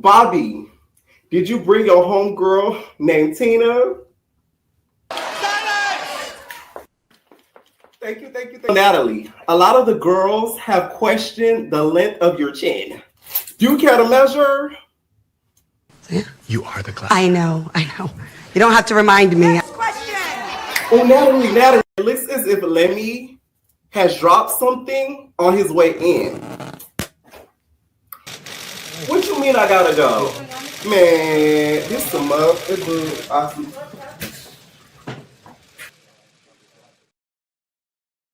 Bobby, did you bring your homegirl named Tina? Thank you. Natalie, a lot of the girls have questioned the length of your chin. Do you care to measure? You are the class. I know. You don't have to remind me. Next question. Oh, Natalie, it looks as if Lemmy has dropped something on his way in. What you mean I gotta go? Man, this some motherfucker. Awesome.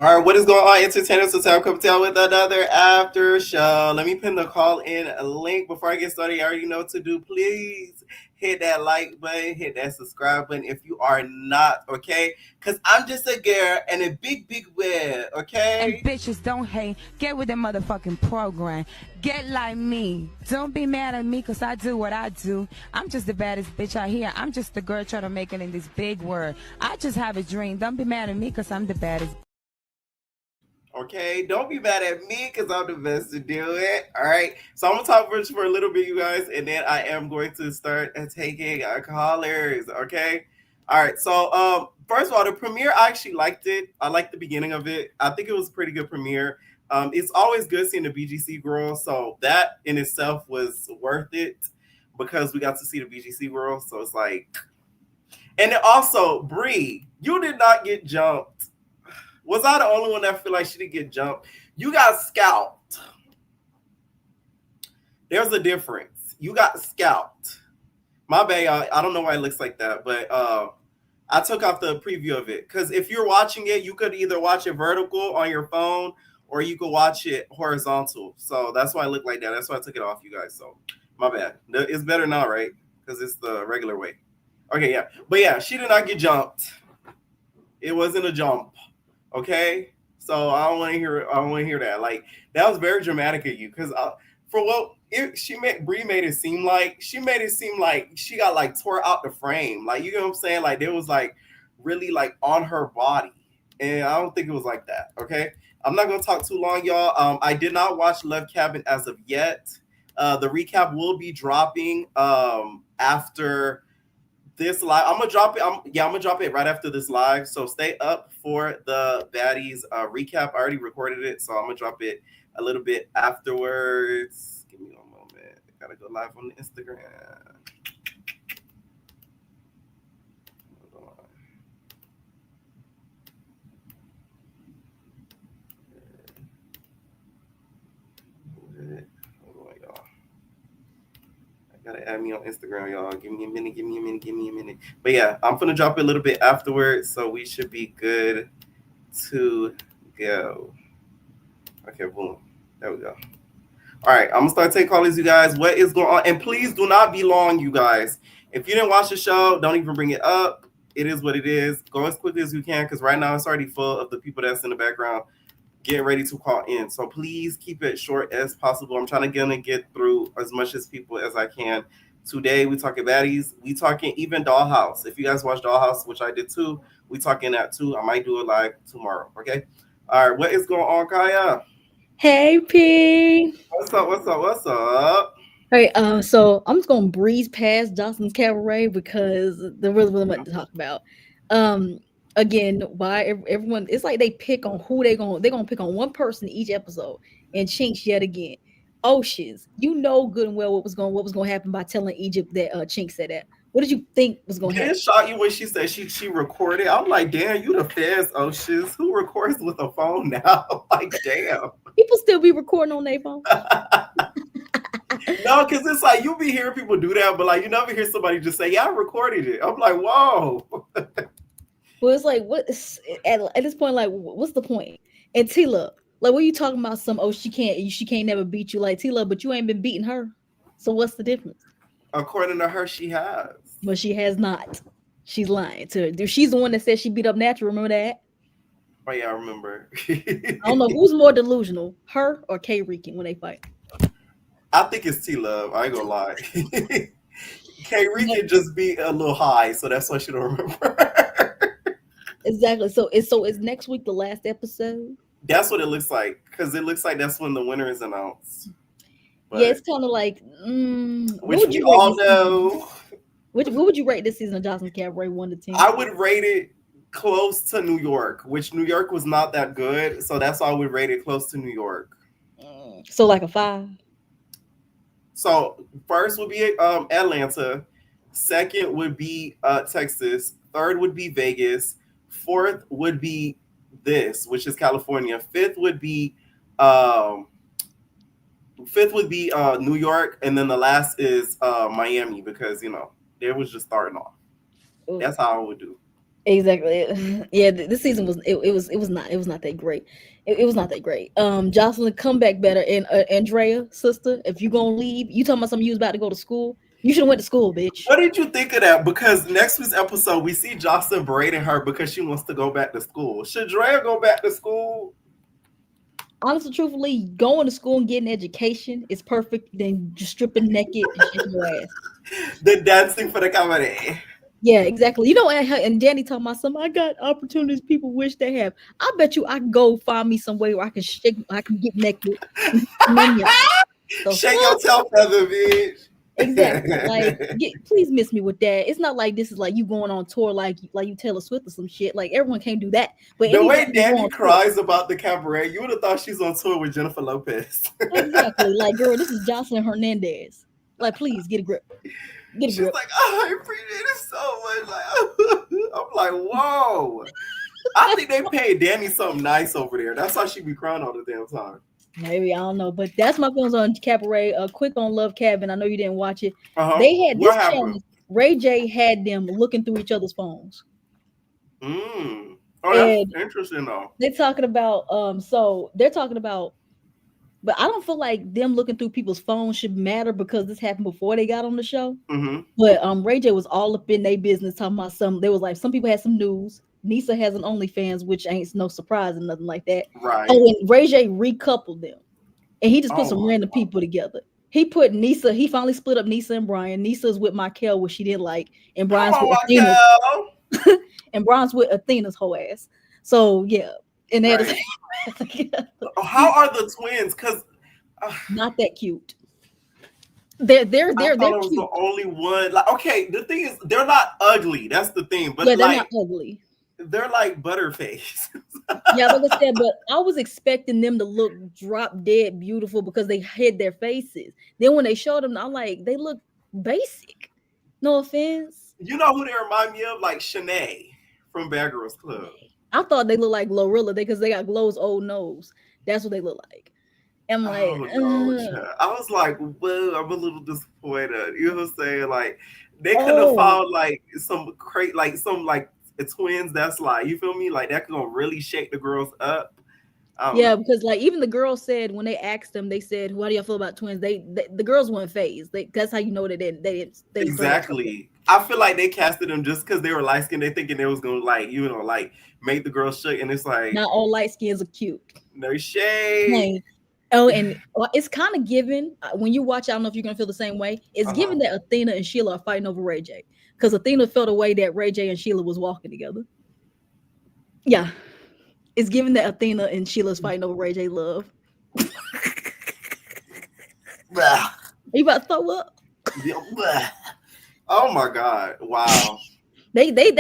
All right, what is going on, entertainers? So Sam come tell with another after show. Let me pin the call in link before I get started. You already know what to do. Please hit that like button, hit that subscribe button if you are not, okay? Because I'm just a girl and a big web, okay? And bitches don't hate. Get with the motherfucking program. Get like me. Don't be mad at me because I do what I do. I'm just the baddest bitch out here. I'm just the girl trying to make it in this big world. I just have a dream. Don't be mad at me because I'm the baddest. Okay, don't be mad at me because I'm the best to do it. All right, so I'm gonna talk for a little bit, you guys, and then I am going to start taking callers. Okay, all right. So first of all, the premiere, I actually liked it. I liked the beginning of it. I think it was a pretty good premiere. It's always good seeing the BGC girls, so that in itself was worth it because we got to see the BGC girls. So it's like, and then also Bree, you did not get jumped. Was I the only one that feel like she didn't get jumped? You got scalped. There's a difference. You got scalped. My bad, y'all. I don't know why it looks like that, but I took off the preview of it. Because if you're watching it, you could either watch it vertical on your phone or you could watch it horizontal. So that's why it looked like that. That's why I took it off, you guys. So my bad. It's better now, right? Because it's the regular way. Okay, yeah. But yeah, she did not get jumped. It wasn't a jump. Okay, so I don't want to hear that. Like, that was very dramatic of you, because for what Bree made it seem like she got like tore out the frame. Like, you know what I'm saying? Like, it was like really like on her body, and I don't think it was like that. Okay, I'm not gonna talk too long, y'all. I did not watch Love Cabin as of yet. The recap will be dropping after this live. I'm gonna drop it right after this live. So stay up for the Baddies recap. I already recorded it, so I'm gonna drop it a little bit afterwards. Give me one moment. I gotta go live on Instagram. Hold on, y'all. Gotta add me on Instagram, y'all. Give me a minute. But yeah, I'm gonna drop it a little bit afterwards, so we should be good to go. Okay, boom. There we go. All right, I'm gonna start taking callers, you guys. What is going on? And please do not be long, you guys. If you didn't watch the show, don't even bring it up. It is what it is. Go as quickly as you can, because right now it's already full of the people that's in the background getting ready to call in. So please keep it short as possible. I'm trying to get through as much as people as I can. Today we talking Baddies. We talking even Dollhouse. If you guys watch Dollhouse, which I did too, we talking that too. I might do it live tomorrow. Okay. All right. What is going on, Kaya? Hey, P. What's up? Hey, so I'm just gonna breeze past Johnson's Cabaret because there really much to talk about. Again, why everyone, it's like they pick on who they're gonna pick on one person each episode, and Chinks yet again. Oceans, you know good and well what was gonna happen by telling Egypt that Chinks said that. What did you think was gonna happen? It shocked you when she said she recorded. I'm like, damn, you the feds, Oceans. Who records with a phone now? Like, damn. People still be recording on their phone. No, because it's like you be hearing people do that, but like you never hear somebody just say, "Yeah, I recorded it." I'm like, whoa. Well, it's like, what at this point, like, what's the point? And Tila, like, what are you talking about? She can't never beat you, like Tila, but you ain't been beating her. So what's the difference? According to her, she has. But she has not. She's lying to her. She's the one that said she beat up Natural. Remember that? Oh yeah, I remember. I don't know who's more delusional, her or K Rican when they fight. I think it's T-Love. I ain't gonna lie. K Rican just be a little high, so that's why she don't remember. Exactly. So is next week the last episode? That's what it looks like, because it looks like that's when the winner is announced. But Yeah, it's kind of like, what which would we you rate all this season? know. What would you rate this season of Jocelyn Cabaret 1 to 10? I would rate it close to New York, which New York was not that good, so that's why I would rate it close to New York. So like a 5. So first would be Atlanta, second would be Texas, third would be Vegas, fourth would be this, which is California, fifth would be New York, and then the last is Miami because it was just starting off. That's how I would do. Exactly. Yeah, this season was it was not that great. It was not that great. Jocelyn, come back better. And Andrea, sister, if you gonna leave, you talking about something you was about to go to school. You should have went to school, bitch. What did you think of that? Because next week's episode, we see Jocelyn berating her because she wants to go back to school. Should Drea go back to school? Honestly, truthfully, going to school and getting education is perfect than just stripping naked and shaking your ass. The dancing for the cabaret. Yeah, exactly. You know, and Danny talking about something. I got opportunities people wish they have. I bet you I can go find me some way where I can get naked. So, shake your tail feather, bitch. Exactly. Like, please miss me with that. It's not like this is like you going on tour like you Taylor Swift or some shit. Like everyone can't do that. But the way Danny cries about the cabaret, you would have thought she's on tour with Jennifer Lopez. Exactly. Like, girl, this is Jocelyn Hernandez. Like, please get a grip. She's like, oh, I appreciate it so much. Like, I'm like, whoa. I think they paid Danny something nice over there. That's why she be crying all the damn time. Maybe, I don't know, but that's my feelings on Cabaret. Quick on Love Cabin. I know you didn't watch it. They had this challenge. Ray J had them looking through each other's phones. Oh, that's interesting though. They're talking about so they're talking about, but I don't feel like them looking through people's phones should matter because this happened before they got on the show. Mm-hmm. But Ray J was all up in their business talking about there was like some people had some news. Nisa has an OnlyFans, which ain't no surprise and nothing like that. Right. Oh, and Ray J recoupled them. And he just put some random people together. He put Nisa, he finally split up Nisa and Brian. Nisa's with Michael, which she didn't like, and Brian's with Athena. And Brian's with Athena's whole ass. So yeah. And that is how are the twins? Because not that cute. They're cute. Was the only one. Like, okay, the thing is, they're not ugly. That's the thing. But yeah, they're not ugly. They're like Butterface. Yeah, like I said, but I was expecting them to look drop dead beautiful because they hid their faces. Then when they showed them, I'm like, they look basic. No offense. You know who they remind me of? Like Shanae from Bad Girls Club. I thought they looked like Glorilla because they got Glow's old nose. That's what they look like. I'm like, I was like, well, I'm a little disappointed. You know what I'm saying? Like, they could have found like some twins that's like, you feel me? Like, that could really shake the girls up. Yeah, because like even the girls said when they asked them, they said, "How do y'all feel about twins?" They the girls weren't phased. That's how you know that they exactly. I feel like they casted them just because they were light skinned. They thinking they was gonna like make the girls shook, and it's like not all light skins are cute. No shade. Oh, and it's kind of given when you watch. I don't know if you're gonna feel the same way. It's given that Athena and Sheila are fighting over Ray J because Athena felt a way that Ray J and Sheila was walking together. Yeah. It's given that Athena and Sheila's fighting over Ray J love. Are you about to throw up? Oh my God! Wow. They just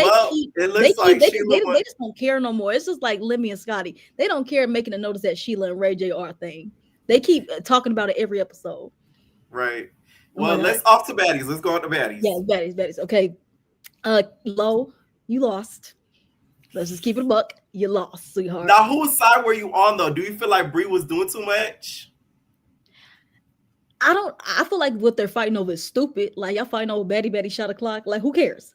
don't care no more. It's just like Lemmy and Scotty. They don't care making a notice that Sheila and Ray J are a thing. They keep talking about it every episode. Right. Well, let's off to Baddies. Let's go on to Baddies. Yeah, Baddies. Okay. Lo, you lost. Let's just keep it a buck. You lost, sweetheart. Now, whose side were you on, though? Do you feel like Brie was doing too much? I feel like what they're fighting over is stupid. Like, y'all fighting over Betty shot a clock. Like, who cares?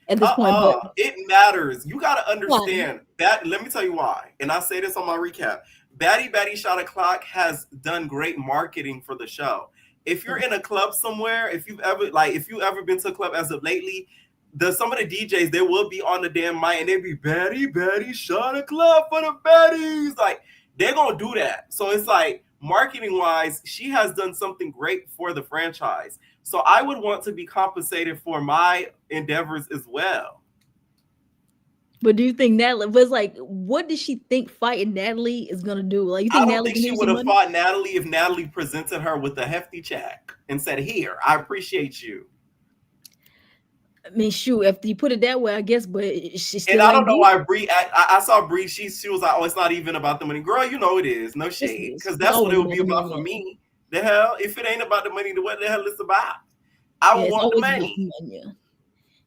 At this point, it matters. You got to understand that. Let me tell you why. And I say this on my recap. Baddy Shot a Clock has done great marketing for the show. If you're in a club somewhere, if you've ever been to a club as of lately, some of the DJs, they will be on the damn mic and they be Baddy Shot a Club for the baddies. Like, they're gonna do that. So it's like, marketing wise, she has done something great for the franchise. So I would want to be compensated for my endeavors as well. But do you think Natalie was like, what did she think fighting Natalie is gonna do? Like, you I think don't Natalie think can she give you would some have money? fought Natalie if Natalie presented her with a hefty check and said, "Here, I appreciate you." I mean, shoot, if you put it that way, I guess, but she And still I don't ain't know beat. why Bree. I saw Bree. She was like, "Oh, it's not even about the money, girl. You know it is. No Yes, it shade, is. because It's that's what it always would be about the about money. for me. The hell, if it ain't about the money, then what the hell is it about? I Yeah, would it's want the always about the money. money. Yeah.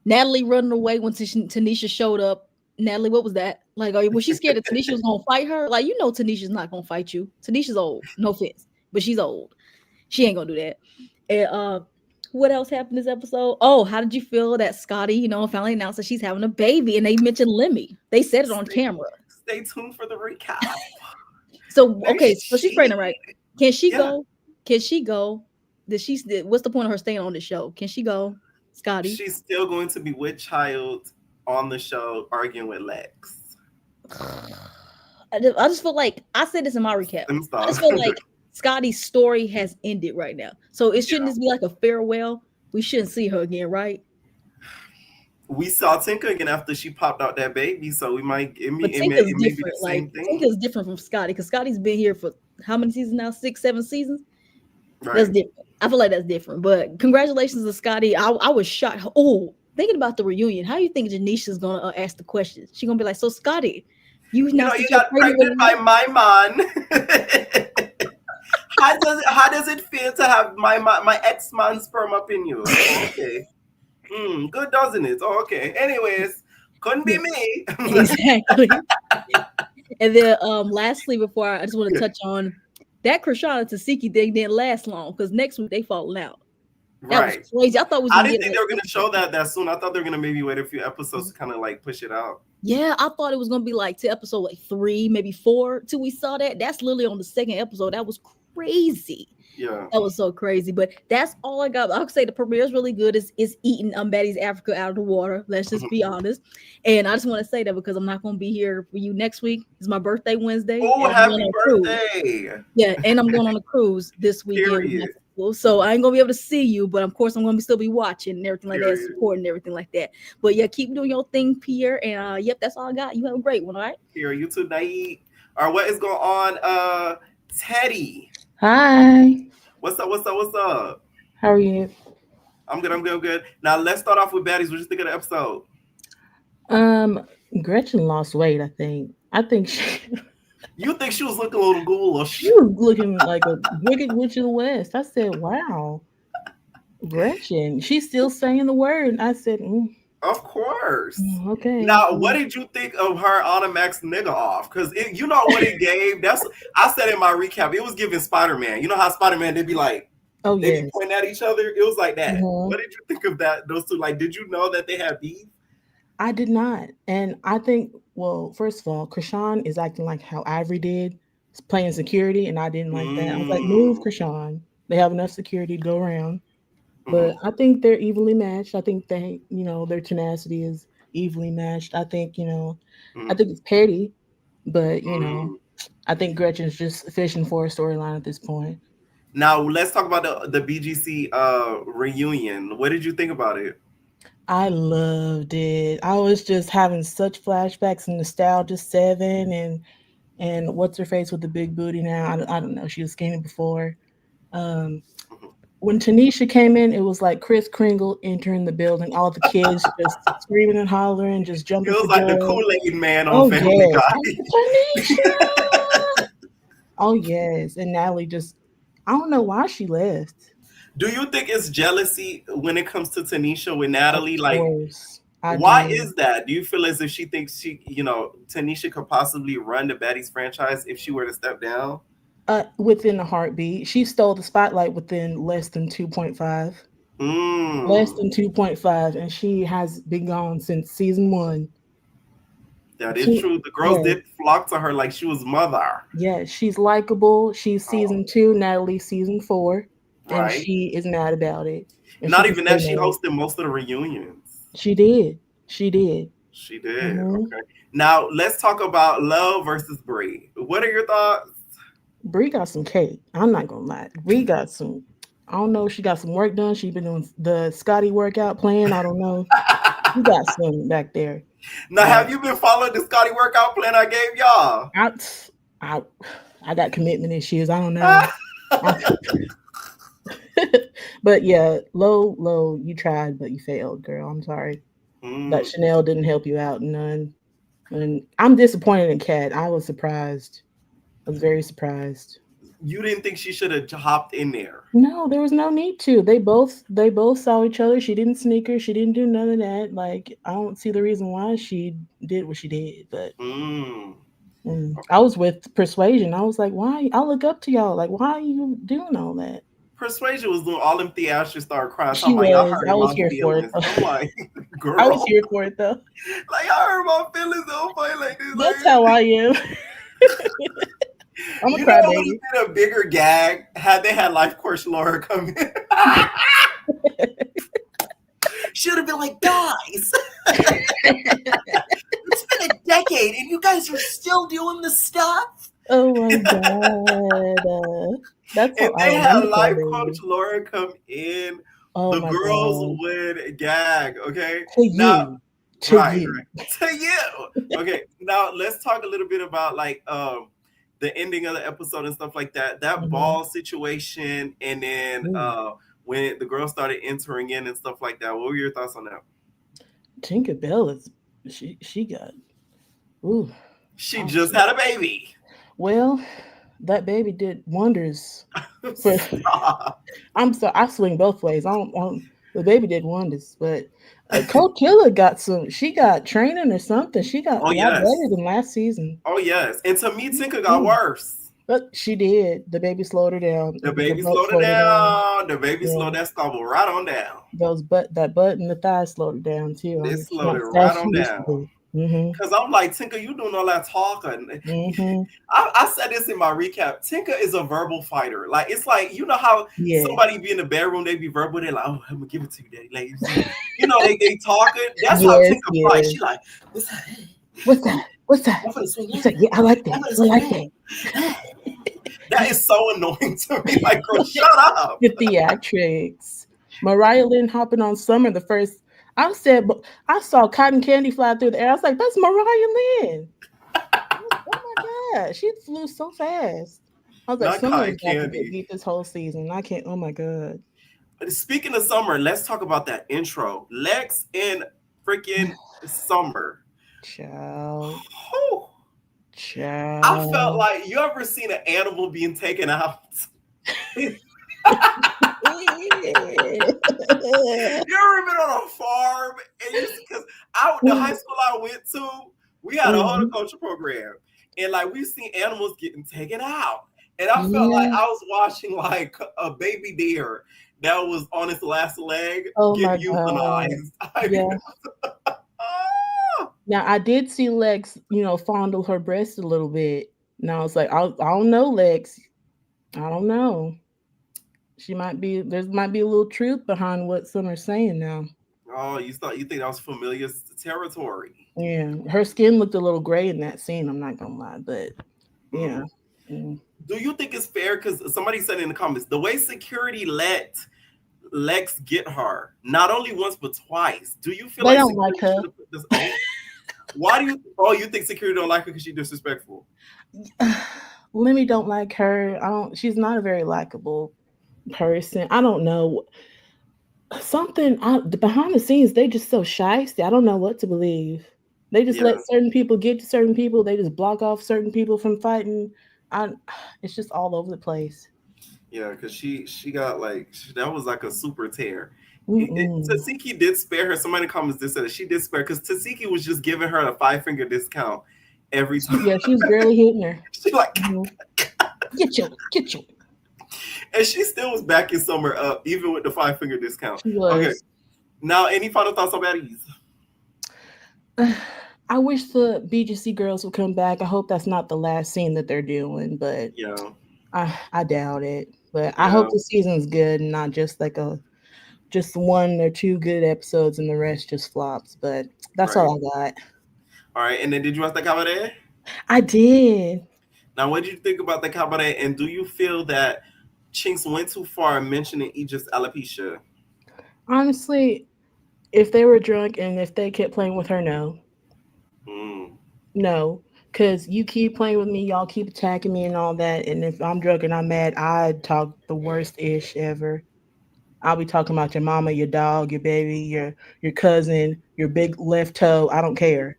Natalie running away when Tanisha showed up. Natalie, what was that? Like, was she scared that Tanisha was gonna fight her? Like, Tanisha's not gonna fight you. Tanisha's old. No offense, but she's old. She ain't gonna do that. And what else happened this episode? Oh, how did you feel that Scotty, finally announced that she's having a baby, and they mentioned Lemmy? They said it on camera. Stay tuned for the recap. So Next okay, so she's pregnant, right? sheet. Can she Yeah, go? Can she go? What's the point of her staying on the show? Can she go, Scotty? she's still going to be with child on the show arguing with Lex. I just feel like I said this in my recap. Let me I stop. just feel like Scotty's story has ended right now. So it shouldn't Yeah. just be like a farewell. We shouldn't see her again, right? We saw Tinker again after she popped out that baby, so we might But it Tinka's may be the different. Like same thing. Tinka's different from Scotty because Scotty's been here for how many seasons now? 6, 7 seasons. That's Right. different. I feel like that's different. But congratulations to Scotty. I was shocked. Oh, thinking about the reunion, how you think Janisha's gonna ask the questions? She's gonna be like, "So Scotty, you You know, announced you that you're got pregnant with pregnant by me?" my man. How does it feel to have my ex man sperm up in you? Oh, okay. Good, doesn't it? Oh, okay. Anyways, couldn't be me. Exactly. And then lastly, before I just want to touch on that Krishana Tasiki thing didn't last long because next week they falling out. That was Right. crazy. I thought we was I gonna didn't get think they were gonna show that soon. I thought they were gonna maybe wait a few episodes to kind of like push it out. Yeah, I thought it was gonna be like to episode like 3, maybe 4 till we saw that. That's literally on the second episode. That was crazy. Yeah. That was so crazy. But that's all I got. I'll say the premiere is really good. Is eating Baddies Africa out of the water. Let's just be honest. And I just want to say that because I'm not gonna be here for you next week. It's my birthday Wednesday. Oh, And I'm going happy on a cruise. birthday! Yeah, and I'm going on a cruise this weekend with my Period. people. So I ain't gonna be able to see you, but of course I'm gonna still be watching and everything like that, Period. supporting everything like that. But yeah, keep doing your thing, Pierre. And yep, that's all I got. You have a great one, all right? Here, you too, Naeed. All right, what is going on? Teddy. Hi. What's up? What's up? What's up? How are you? I'm good. I'm good. I'm good. Now let's start off with Baddies. What you think of the episode? Gretchen lost weight, I think. You think she was looking a little ghoulish? She was looking like a wicked witch of the West. I said, wow. Gretchen. She's still saying the word. I said, Of course. okay. Now, what did you think of her Automax nigga off? Because you know what it gave? I said in my recap, it was giving Spider-Man. You know how Spider-Man, they'd be like, Oh, they yes. be pointing at each other? It was like that. Mhm. What did you think of that? Those two, like, did you know that they had beef? I did not. And I think, well, first of all, Krishan is acting like how Ivory did, playing security, and I didn't like that. I was like, move, Krishan. They have enough security to go around. But I think they're evenly matched. I think they, their tenacity is evenly matched. I think, I think it's petty, but, I think Gretchen's just fishing for a storyline at this point. Now, let's talk about the BGC reunion. What did you think about it? I loved it. I was just having such flashbacks and nostalgia 7 and what's her face with the big booty now. I don't know. She was skinny before. When Tanisha came in, it was like Kris Kringle entering the building. All the kids just screaming and hollering, just jumping. It was for like joy. the Kool-Aid man on Family yes. Guy. Tanisha! Oh, yes. And Natalie just, I don't know why she left. Do you think it's jealousy when it comes to Tanisha with Natalie? Of like, course. why is that? Do you feel as if she thinks Tanisha could possibly run the Baddies franchise if she were to step down? Within a heartbeat. She stole the spotlight within less than 2.5. Less than 2.5, and she has been gone since season 1. That is true. The girls did flock to her like she was mother. Yeah, she's likable. She's season 2, Natalie season 4, and she is mad about it. And not even that, she hosted most of the reunions. She did. Okay. Now let's talk about Love versus Brie. What are your thoughts? Brie got some cake. I'm not gonna lie. Brie got some. I don't know. She got some work done. She's been doing the Scotty workout plan. I don't know. You got some back there. Now, have you been following the Scotty workout plan I gave y'all? I got commitment issues. I don't know. But yeah, low, you tried, but you failed, girl. I'm sorry. That Chanel didn't help you out none. And I'm disappointed in Kat. I was surprised. I was very surprised. You didn't think she should have hopped in there? No, there was no need to. They both saw each other. She didn't sneak her. She didn't do none of that. Like, I don't see the reason why she did what she did. But I was with Persuasion. I was like, why? I look up to y'all. Like, why are you doing all that? Persuasion was doing all them theatrics, started crying. She was. I was here for it. I'm like, girl. I was here for it though. Like, I hurt my feelings. Don't fight like this. That's how I am. I'm a crybaby. Would have been a bigger gag had they had Life Course Laura come in. She would have been like, guys, it's been a decade and you guys are still doing the stuff. Oh my god. That's if they had Life Coach Laura come in, the girls would gag, okay? To you. Right. To you. Okay, now let's talk a little bit about like the ending of the episode and stuff like that. That ball situation, and then when the girls started entering in and stuff like that. What were your thoughts on that? Tinkerbell is she got she just had a baby. Well, that baby did wonders. I'm sorry, I swing both ways. The baby did wonders, but Cold Killer got she got training or something. She got a lot better than last season. Oh yes, and to me, Tinker got worse. But she did. The baby slowed her down. The baby slowed her down. The baby slowed that stumble right on down. That butt and the thigh slowed it down too. They slowed it right on down. Because I'm like, Tinker, you doing all that talking. I said this in my recap. Tinker is a verbal fighter. Like, it's like, you know how somebody be in the bedroom, they be verbal, they're like, oh, I'm gonna give it to you, daddy. Like, you know, they talking. That's how Tinker fights. She like, what's that? What's that? What's that? Yeah, I like that. I like that. That is so annoying to me. Like, girl, shut up. The theatrics. Mariah Lynn hopping on Summer the first. I saw cotton candy fly through the air. I was like, that's Mariah Lynn. Oh my god, she flew so fast. I was like, Summer is going to beat this whole season. I can't. Oh my god. Speaking of Summer, let's talk about that intro. Lex and freaking Summer. Child. I felt like, you ever seen an animal being taken out? You ever been on a farm? Because the high school I went to, we had a horticulture program, and like we've seen animals getting taken out, and I felt like I was watching like a baby deer that was on its last leg get euthanized. Now I did see Lex, fondle her breast a little bit. Now it's like I don't know, Lex. I don't know. There might be a little truth behind what Summer's saying now. Oh, you think that was familiar territory? Yeah, her skin looked a little gray in that scene. I'm not gonna lie, but yeah. Do you think it's fair? Because somebody said in the comments, the way security let Lex get her, not only once but twice. Do you feel they like don't like her? Why do you? Oh, you think security don't like her because she's disrespectful? Lemmy don't like her. She's not a very likable person. I don't know. Behind the scenes, they just so shysty. I don't know what to believe. They just let certain people get to certain people. They just block off certain people from fighting. It's just all over the place. Yeah, because she got that was like a super tear. Tasiki did spare her. Somebody in the comments did say that she did spare because Tasiki was just giving her a 5-finger discount every time. Yeah, she was barely hitting her. She like get you. And she still was backing Summer up, even with the 5-finger discount. She was. Okay. Now, any final thoughts on Baddies? I wish the BGC girls would come back. I hope that's not the last scene that they're doing, but I doubt it. But I hope the season's good and not just like just 1 or 2 good episodes and the rest just flops. But that's all I got. All right. And then did you watch the Cabaret? I did. Now, what did you think about the Cabaret? And do you feel that Chinks went too far in mentioning Aegis alopecia? Honestly, If they were drunk and if they kept playing with her, no. Mm. No. Because you keep playing with me, y'all keep attacking me and all that. And if I'm drunk and I'm mad, I talk the worst ish ever. I'll be talking about your mama, your dog, your baby, your cousin, your big left toe. I don't care.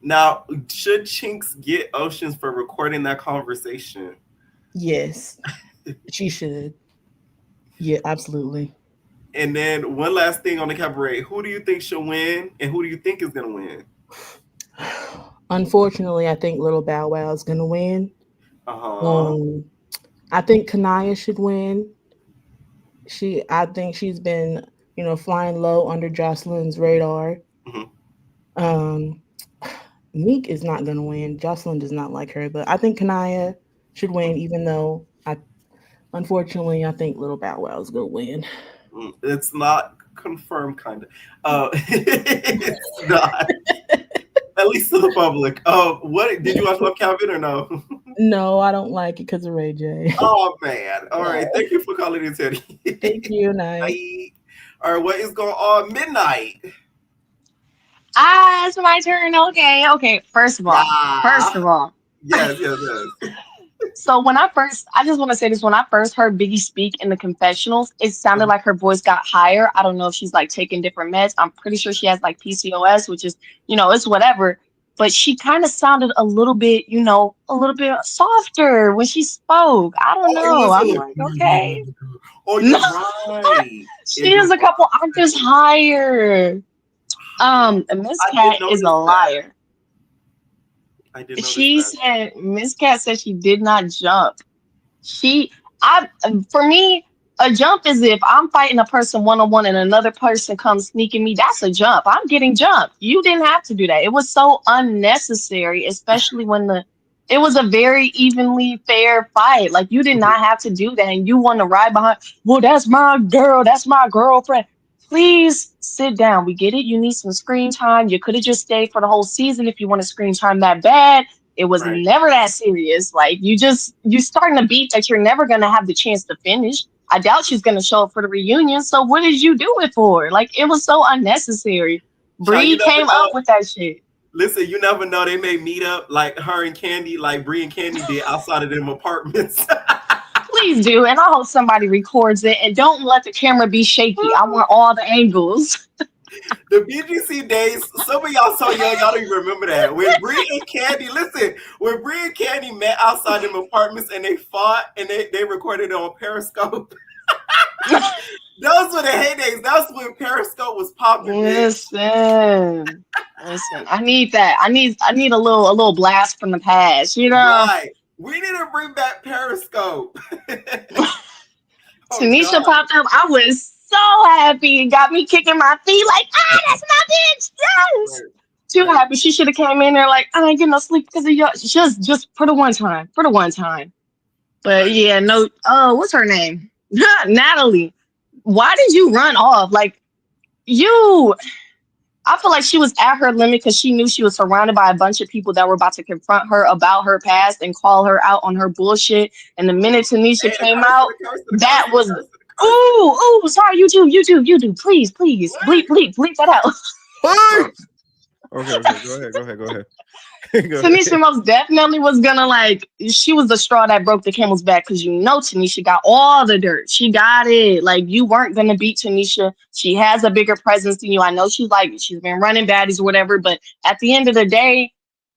Now, should Chinks get Oceans for recording that conversation? Yes, she should. Yeah, absolutely. And then one last thing on the cabaret: who do you think should win, and who do you think is gonna win? Unfortunately, I think Little Bow Wow is gonna win. Uh huh. Um, I think Kanaya should win. I think she's been, flying low under Joseline's radar. Hmm. Um, Meek is not gonna win. Jocelyn does not like her, but I think Kanaya should win, even though unfortunately, I think Little Bow Wow is gonna win. It's not confirmed, kind of. It's not. At least to the public. What did you watch Love Calvin or no? No, I don't like it because of Ray J. Oh man! All right, thank you for calling in, Teddy. Thank you, night. Bye. All right, what is going on? Midnight. It's my turn. Okay. First of all, Yeah. Yes. so I just want to say this. When I first heard Biggie speak in the confessionals, it sounded Uh-huh. like her voice got higher. I don't know if she's like taking different meds. I'm pretty sure she has like PCOS, which is, it's whatever. But she kind of sounded a little bit, a little bit softer when she spoke. I don't Oh, it know. I'm wasn't. like, okay. Oh, No, you're right. she is a couple octaves higher. Miss I did Cat is a notice that. liar. I did notice that. Miss Cat said she did not jump. She, I, for me, a jump is if I'm fighting a person one on one and another person comes sneaking me. That's a jump. I'm getting jumped. You didn't have to do that. It was so unnecessary, especially when it was a very evenly fair fight. Like you did not have to do that, and you want to ride behind. Well, that's my girl. That's my girlfriend. Please sit down. We get it. You need some screen time. You could have just stayed for the whole season if you want to screen time that bad. It was Right. never that serious. Like you starting a beat that you're never gonna have the chance to finish. I doubt she's gonna show up for the reunion. So what did you do it for? Like it was so unnecessary. Child, you Bree never came know. up with that shit. Listen, you never know. They may meet up like her and Candy, like Bree and Candy did outside of them apartments. Please do, and I hope somebody records it. And don't let the camera be shaky. I want all the angles. The BGC days, some of y'all so young, y'all don't even remember that. When Bree and Candy, when Bree and Candy met outside them apartments and they fought and they recorded it on Periscope. Those were the heydays. That's when Periscope was popping. Listen. I need that. I need a little blast from the past. Right. We need to bring back Periscope. Tanisha God. popped up. I was so happy. It got me kicking my feet like, that's my bitch. Yes. Right. Too happy. She should have came in there like, I ain't getting no sleep because of you. Just for the one time. But yeah, no. Oh, what's her name? Natalie. Why did you run off? Like I feel like she was at her limit because she knew she was surrounded by a bunch of people that were about to confront her about her past and call her out on her bullshit. And the minute Tanisha came out, that was ooh, sorry, you do. Please, bleep that out. Okay, go ahead. Tanisha most definitely was gonna she was the straw that broke the camel's back because Tanisha got all the dirt. She got it. Like you weren't gonna beat Tanisha. She has a bigger presence than you. I know she's been running baddies or whatever, but at the end of the day,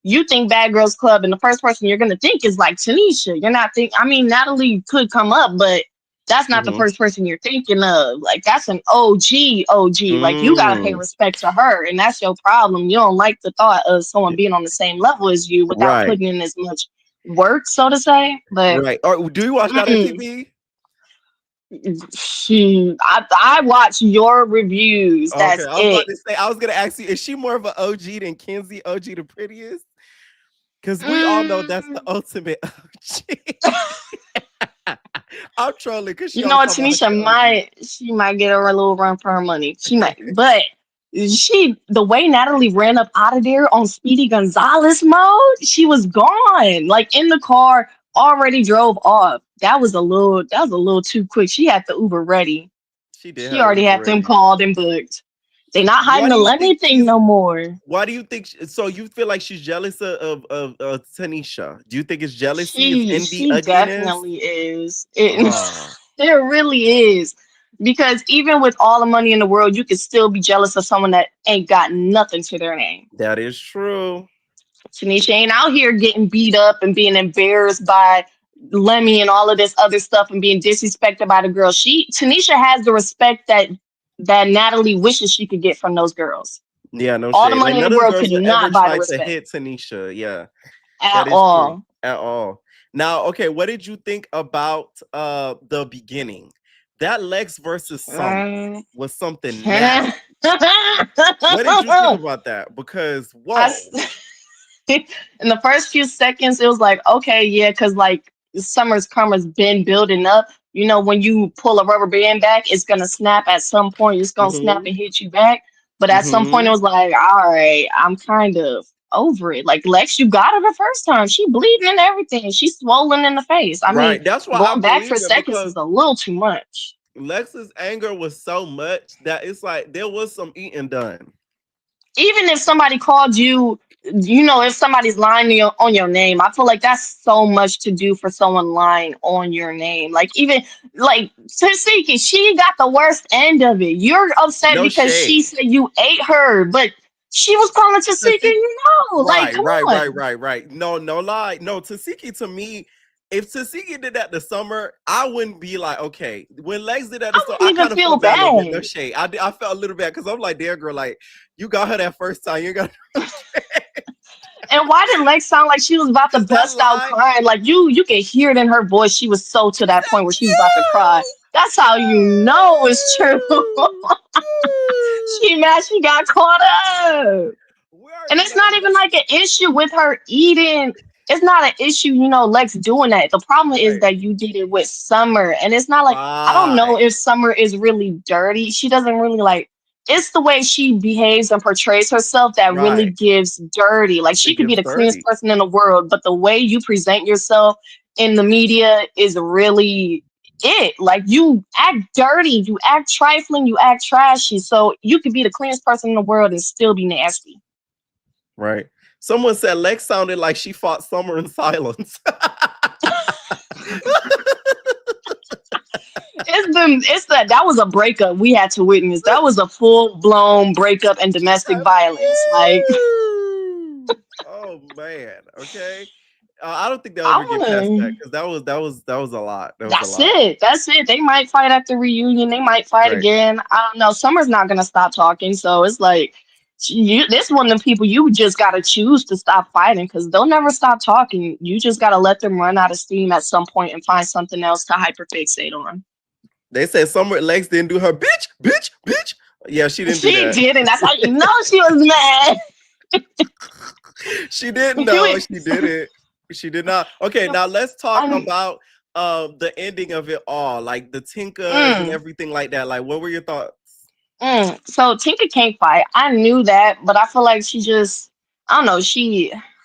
you think Bad Girls Club and the first person you're gonna think is like Tanisha. You're not Natalie could come up, but that's not the first person you're thinking of. Like that's an OG. Like you gotta pay respect to her, and that's your problem. You don't like the thought of someone being on the same level as you without putting in as much work, so to say. But Right. Or do you watch that on TV? I watch your reviews. That's I was about to say, I was gonna ask you, is she more of an OG than Kenzie, OG the prettiest? Because we all know that's the ultimate OG. I'm trolling because Tanisha might get her a little run for her money. She might, but the way Natalie ran up out of there on Speedy Gonzalez mode, she was gone. Like in the car, already drove off. That was a little too quick. She had the Uber ready. She did. She already had them called and booked. They not hiding the Lemmy thing no more. Why do you think? So you feel like she's jealous of Tanisha? Do you think it's jealousy? It's envy, She ugliness? definitely is. It really is. Because even with all the money in the world, you could still be jealous of someone that ain't got nothing to their name. That is true. Tanisha ain't out here getting beat up and being embarrassed by Lemmy and all of this other stuff and being disrespected by the girls. Tanisha has the respect that Natalie wishes she could get from those girls. Yeah, no All the shade. Like money in none the of the world girls could would ever not buy the try to respect hit Tanisha. Yeah, at that is all. true. At all. Now, okay, what did you think about the beginning? That Lex versus Summer was something nasty. What did you think about that? Because whoa. In the first few seconds, it was like, okay, yeah, because like Summer's karma's been building up. You know, when you pull a rubber band back, it's gonna snap at some point. It's gonna snap and hit you back. But at some point, it was like, all right, I'm kind of over it. Like Lex, you got her the first time. She bleeding and everything. She's swollen in the face. I mean, That's why I going back for believe it, seconds is a little too much. Lex's anger was so much that it's like there was some eating done. Even if somebody called you, you know, if somebody's lying on your name, I feel like that's so much to do for someone lying on your name. Like even like Tasiki, she got the worst end of it. You're upset No because shade. she said you ate her, but she was calling Tasiki. No, like come on. Right. No lie. No, Tasiki to me. If Tasiki did that this summer, I wouldn't be like, okay. When Lex did that this summer, I kind of felt bad a little bit. No shade. I felt a little bad because I'm like, damn girl, like you got her that first time. You got. And why did Lex sound like she was about to bust out crying? Like you can hear it in her voice. She was so to that point where she was about to cry. That's how you know it's true. She mad she got caught up. And it's not even like an issue with her eating. It's not an issue, you know, Lex doing that. The problem is that you did it with Summer. And it's not like, I don't know if Summer is really dirty. She doesn't really like, it's the way she behaves and portrays herself that really gives dirty. Like she could be the cleanest person in the world, but the way you present yourself in the media is really it. Like you act dirty, you act trifling, you act trashy. So you could be the cleanest person in the world and still be nasty. Right. Someone said Lex sounded like she fought Summer in silence. That was a breakup we had to witness. That was a full-blown breakup and domestic violence. Like oh man. Okay. I don't think they'll ever get past that because that was a lot. That's it. They might fight at the reunion. They might fight again. I don't know. Summer's not gonna stop talking, so it's like this one of the people you just gotta choose to stop fighting because they'll never stop talking. You just gotta let them run out of steam at some point and find something else to hyperfixate on. They said Summer Lex didn't do her bitch. Yeah, she didn't. She didn't. That's how you know she was mad. She didn't know. She didn't. She did not. Okay, now let's talk about the ending of it all, like the Tinka and everything like that. Like, what were your thoughts? So Tinka can't fight. I knew that, but I feel like she just, I don't know,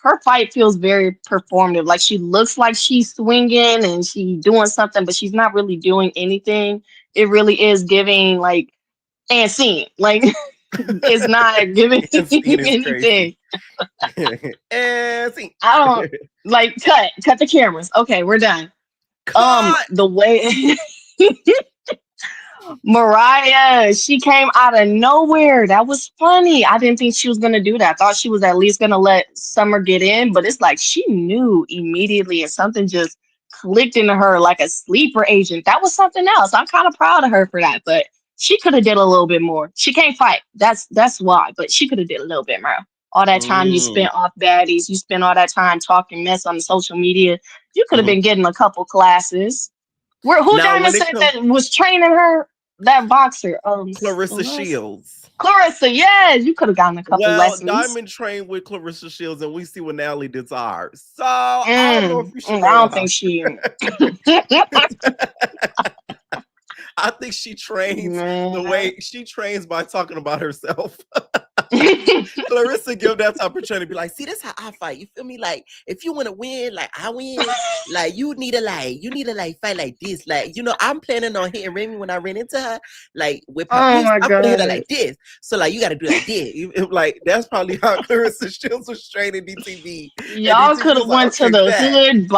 her fight feels very performative. Like she looks like she's swinging and she's doing something, but she's not really doing anything. It really is giving like and scene. Like it's not giving anything. And scene. I don't like cut the cameras. Okay, we're done. The way Mariah, she came out of nowhere. That was funny. I didn't think she was gonna do that. I thought she was at least gonna let Summer get in, but it's like she knew immediately and something just clicked into her like a sleeper agent. That was something else. I'm kind of proud of her for that, but she could have did a little bit more. She can't fight. That's why, but she could have did a little bit more. All that time you spent off Baddies, you spent all that time talking mess on the social media. You could have been getting a couple classes. Who Diamond said that was training her? That boxer, Clarissa Shields. Clarissa, yes, you could have gotten a couple lessons. Diamond trained with Clarissa Shields, and we see what Natalie did to ours. So I don't know if you should. I don't think she. I think she trains the way she trains by talking about herself. The Clarissa give that type of trying to be like, see, that's how I fight. You feel me? Like, if you want to win, like I win, like you need to fight like this. Like, I'm planning on hitting Remy when I ran into her. Like with her Oh fist, my I'm gonna hit her God. like this. So like you gotta do like this. Like that's probably how Clarissa Shields was trained in DTV. And Y'all DTV could was have like, went to okay, the bet. hood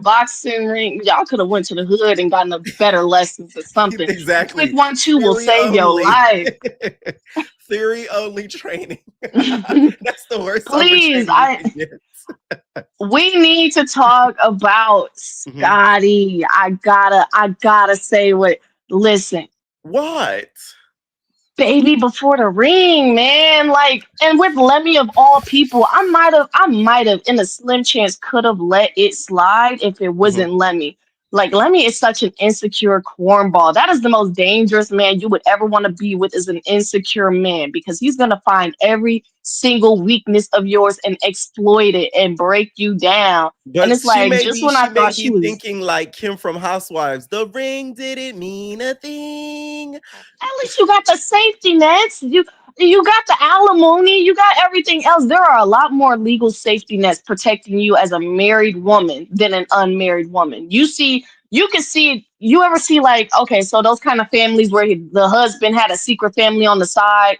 boxing ring. Y'all could have went to the hood and gotten a better lessons or something. A quick Exactly. 1-2 will Theory save your only. life. Theory only training. That's the worst summer Please, training you can get. we need to talk about Scotty. I gotta say what. Listen, What? baby before the ring, man. Like, and with Lemmy of all people, I might have, in a slim chance, could have let it slide if it wasn't Lemmy. Like, Lemmy is such an insecure cornball. That is the most dangerous man you would ever want to be with, is an insecure man, because he's gonna find every single weakness of yours and exploit it and break you down. And But it's like, just when I she may thought she be was, thinking like Kim from Housewives. The ring didn't mean a thing. at least you got the safety nets. You got the alimony. You got everything else. There are a lot more legal safety nets protecting you as a married woman than an unmarried woman. You ever see, like, okay, so those kind of families where the husband had a secret family on the side.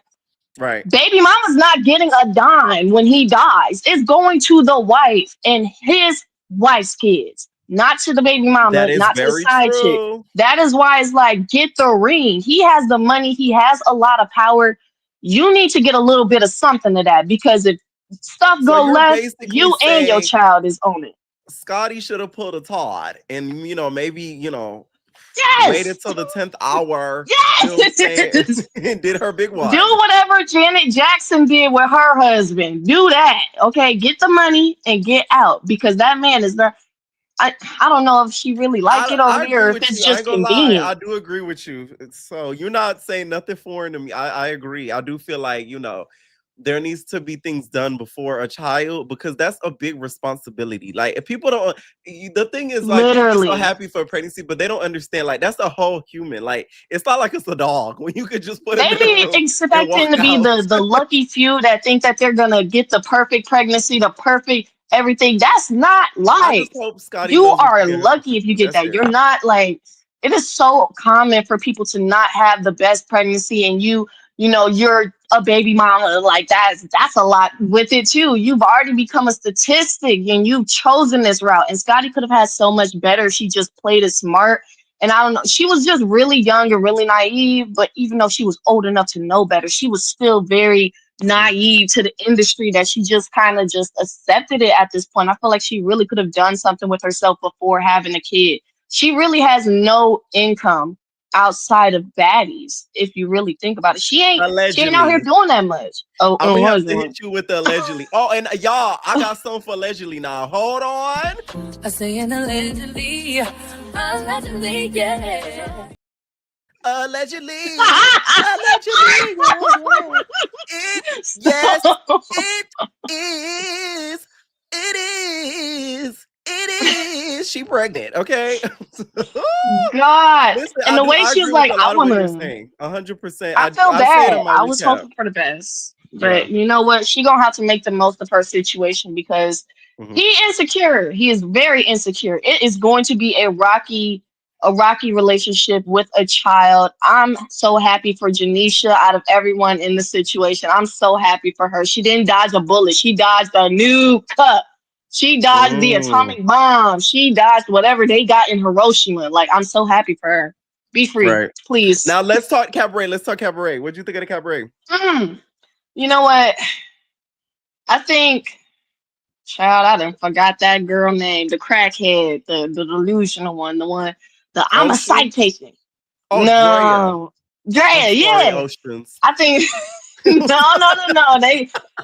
Right. Baby mama's not getting a dime when he dies. It's going to the wife and his wife's kids, not to the baby That mama, is not to the very side chick. true. That is why it's like, get the ring. He has the money. He has a lot of power. You need to get a little bit of something to that, because if stuff So go you're left, basically you and your saying child is on it. Scotty should have pulled a Todd and maybe, Yes. waited till the 10th hour. Yes. You know what I'm saying? And did her big one. Do whatever Janet Jackson did with her husband. Do that. Okay. Get the money and get out, because that man is not. I don't know if she really like it over I agree there, or if with it's you. I just ain't gonna lie. convenient. I do agree with you. So you're not saying nothing foreign to me. I agree. I do feel like, there needs to be things done before a child, because that's a big responsibility. Like, if people don't, the thing is, like, people are so Literally. happy for pregnancy, but they don't understand, like, that's a whole human. Like, it's not like it's a dog when you could just put They him in a be room and walk expecting to be out. the lucky few that think that they're gonna get the perfect pregnancy, the perfect everything. That's not I just life. hope Scotty You knows what are you're getting lucky if you into. get That's that. it. You're not like, it is so common for people to not have the best pregnancy, and you're a baby mama. Like, that's a lot with it too. You've already become a statistic and you've chosen this route. And Scotty could have had so much better. She just played it smart. And I don't know, she was just really young and really naive. But even though she was old enough to know better, she was still very naive to the industry, that she just kind of just accepted it at this point. I feel like she really could have done something with herself before having a kid. She really has no income outside of Baddies, if you really think about it. She ain't out here Allegedly. doing that much. Oh, I'm gonna have to allegedly. hit you with the allegedly. Oh, and y'all, I got something for allegedly now. Hold on. I say an allegedly, allegedly, yeah. Allegedly. Allegedly. Yeah. Yes, it is. It is. It is. She pregnant, okay? God. Listen, And the way I she was agree with like, a I lot of what you're wanna, saying. 100%. I felt I say it bad. on my I was recap. hoping for the best. Yeah. But you know what? She gonna have to make the most of her situation, because he insecure. He is very insecure. It is going to be a rocky relationship with a child. I'm so happy for Janisha out of everyone in the situation. I'm so happy for her. She didn't dodge a bullet. She dodged a nuke. She dodged the atomic bomb. She dodged whatever they got in Hiroshima. Like, I'm so happy for her. Be free, Right. please. Now let's talk Cabaret. What'd you think of the Cabaret? You know what? I think, child, I done forgot that girl name. The crackhead, the delusional one, I'm a Ocean? psych patient. Oh, Drea. No. Drea, I'm sorry, yeah. Oceans. I think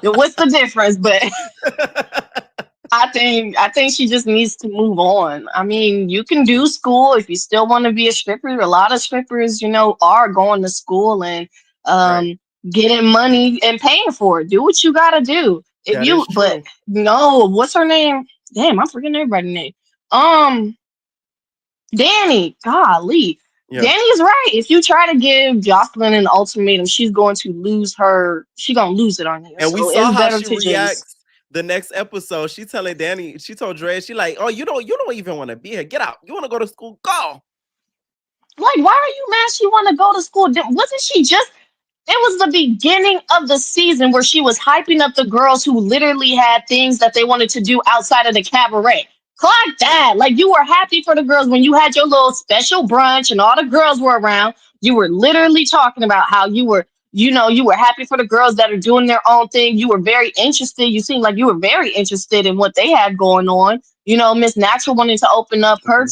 no. What's the difference? But I think she just needs to move on. I mean, you can do school if you still want to be a stripper. A lot of strippers, are going to school and Right. getting money and paying for it. Do what you gotta do. That is But true. no, what's her name? Damn, I'm forgetting everybody's name. Danny, golly. Yeah. Danny's right. If you try to give Joseline an ultimatum, she's going to lose her. She's gonna lose it on you. And we So saw it's how better she to just. reacts the next episode. She telling Danny, she told Dre, she like, oh, you don't even want to be here. Get out. You want to go to school? Go. Like, why are you mad she want to go to school? Wasn't she just. It was the beginning of the season where she was hyping up the girls who literally had things that they wanted to do outside of the cabaret. Clock that. Like, you were happy for the girls when you had your little special brunch and all the girls were around. You were literally talking about how you were, you were happy for the girls that are doing their own thing. You were very interested. You seemed like you were very interested in what they had going on. Miss Natural wanted to open up her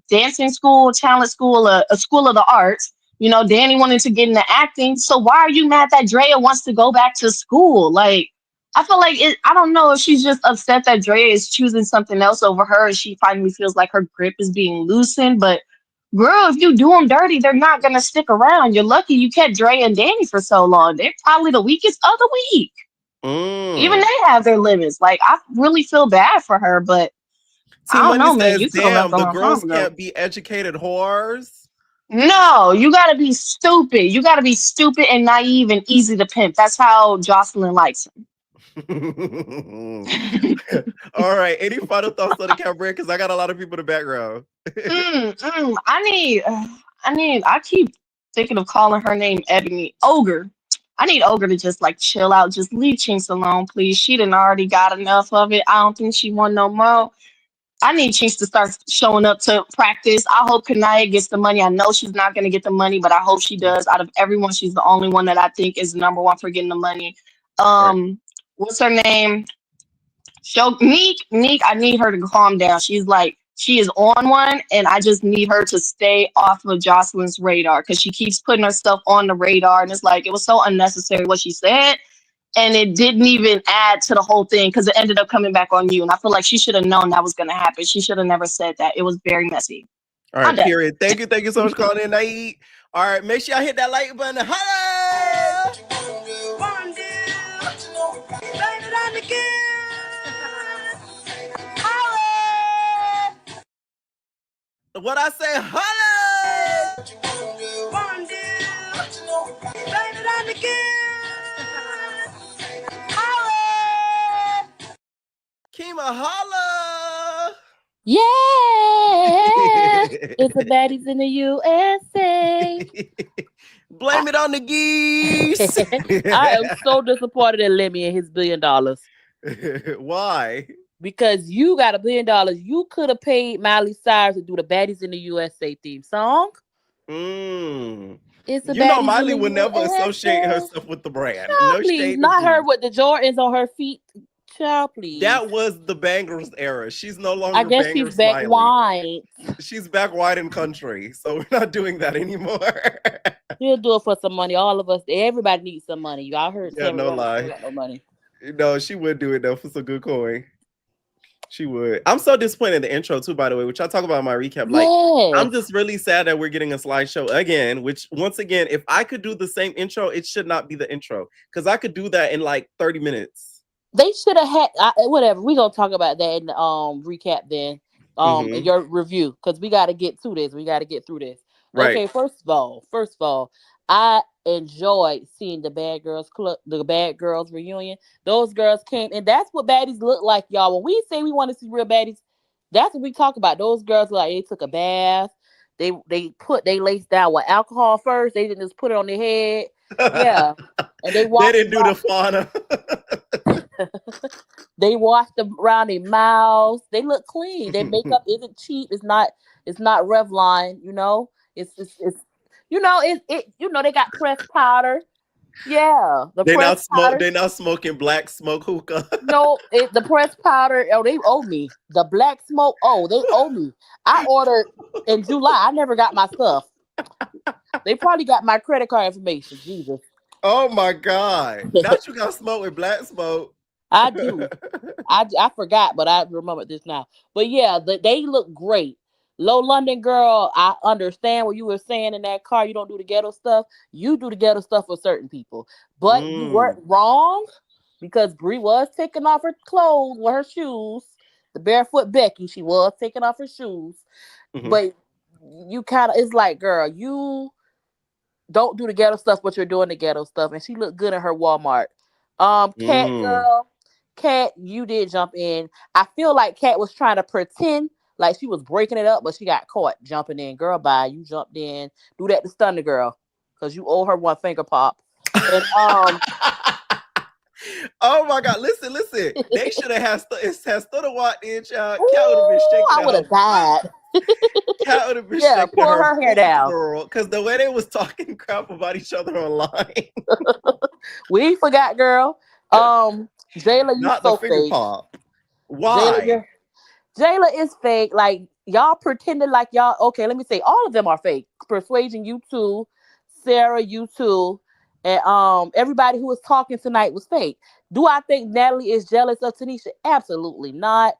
dancing school, talent school, a school of the arts. Danny wanted to get into acting. So why are you mad that Drea wants to go back to school? Like, I feel like I don't know if she's just upset that Drea is choosing something else over her and she finally feels like her grip is being loosened. But girl, if you do them dirty, they're not gonna stick around. You're lucky you kept Drea and Danny for so long. They're probably the weakest of the weak. Even they have their limits. Like, I really feel bad for her, but I don't know, man. You could have left damn, a the long girls time ago. can't be educated whores. No, you gotta be stupid. You gotta be stupid and naive and easy to pimp. That's how Joseline likes him. All right. Any final thoughts on the Cabaret? Because I got a lot of people in the background. I keep thinking of calling her name Ebony. Ogre. I need Ogre to just like chill out. Just leave Chinks alone, please. She done already got enough of it. I don't think she want no more. I need Chinks to start showing up to practice. I hope Kanaya gets the money. I know she's not going to get the money, but I hope she does. Out of everyone, she's the only one that I think is number one for getting the money. Right. What's her name? Neek. I need her to calm down. She is on one, and I just need her to stay off of Joseline's radar because she keeps putting herself on the radar, and it's like it was so unnecessary what she said. And it didn't even add to the whole thing because it ended up coming back on you. And I feel like she should have known that was going to happen. She should have never said that. It was very messy. All right, period. Thank you so much for calling in, Naeed. All right, make sure y'all hit that like button. Holla! What I say, holla! Kima, holla! Yeah, it's the baddies in the USA. Blame it on the geese. I am so disappointed in Lemmy and his $1 billion. Why? Because you got $1 billion. You could have paid Miley Cyrus to do the Baddies in the USA theme song. It's Miley would never associate herself with the brand. No, please, not her with the Jordans on her feet. Child, please. That was the Bangers era. She's no longer. I guess she's back white. She's back white in country, so we're not doing that anymore. We'll do it for some money. All of us, everybody needs some money. Y'all heard? Yeah, no lie. Got no money. No, she would do it though for some good coin. She would. I'm so disappointed in the intro too, by the way, which I talk about in my recap. Like, yes. I'm just really sad that we're getting a slideshow again, which once again, if I could do the same intro, it should not be the intro because I could do that in like 30 minutes. They should have had whatever. We're gonna talk about that in the recap then. In your review, because we gotta get to this. We gotta get through this. Right. Okay, first of all, I enjoyed seeing the Bad Girls Club, the Bad Girls reunion. Those girls came, and that's what baddies look like, y'all. When we say we want to see real baddies, that's what we talk about. Those girls like they took a bath. They laced down with alcohol first. They didn't just put it on their head. Yeah. And they didn't do the fauna. They washed them around their mouths. They look clean. Their makeup isn't cheap. It's not Revlon, It's they got pressed powder. Yeah. They're not smoking black smoke hookah. No, the pressed powder. Oh, they owe me. The black smoke. Oh, they owe me. I ordered in July. I never got my stuff. They probably got my credit card information. Jesus. Oh my God. Not you got smoke with black smoke. I do. I forgot, but I remember this now. But yeah, they look great. Low London girl, I understand what you were saying in that car. You don't do the ghetto stuff. You do the ghetto stuff for certain people. But you weren't wrong because Brie was taking off her clothes with her shoes. The barefoot Becky, she was taking off her shoes. But you kind of, it's like, girl, you don't do the ghetto stuff, but you're doing the ghetto stuff. And she looked good in her Walmart. Cat girl, Cat, you did jump in. I feel like Cat was trying to pretend like she was breaking it up, but she got caught jumping in. Girl, bye. You jumped in. Do that to stun the girl, because you owe her one finger pop. And oh my God! Listen. They should have stood and walked in. Child, Cat would have been shaking. I would have died. Cat would have been shaking pull her hair down, girl, because the way they was talking crap about each other online. We forgot, girl. Jayla, you not so the finger fake. Pop. Why? Jayla is fake. Like, y'all pretended like y'all. Okay, let me say, all of them are fake. Persuasion, you too. Sarah, you too. And everybody who was talking tonight was fake. Do I think Natalie is jealous of Tanisha? Absolutely not.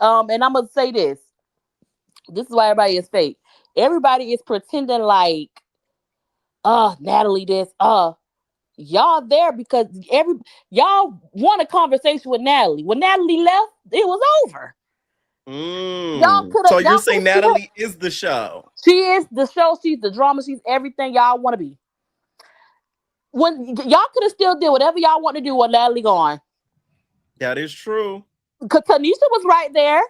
And I'm gonna say this. This is why everybody is fake. Everybody is pretending like, Natalie this, y'all there because y'all want a conversation with Natalie. When Natalie left, it was over. So you're saying Natalie is the show? She is the show. She's the drama. She's everything y'all want to be. When y'all could have still did whatever y'all want to do with Natalie gone. That is true. Because Tanisha was right there.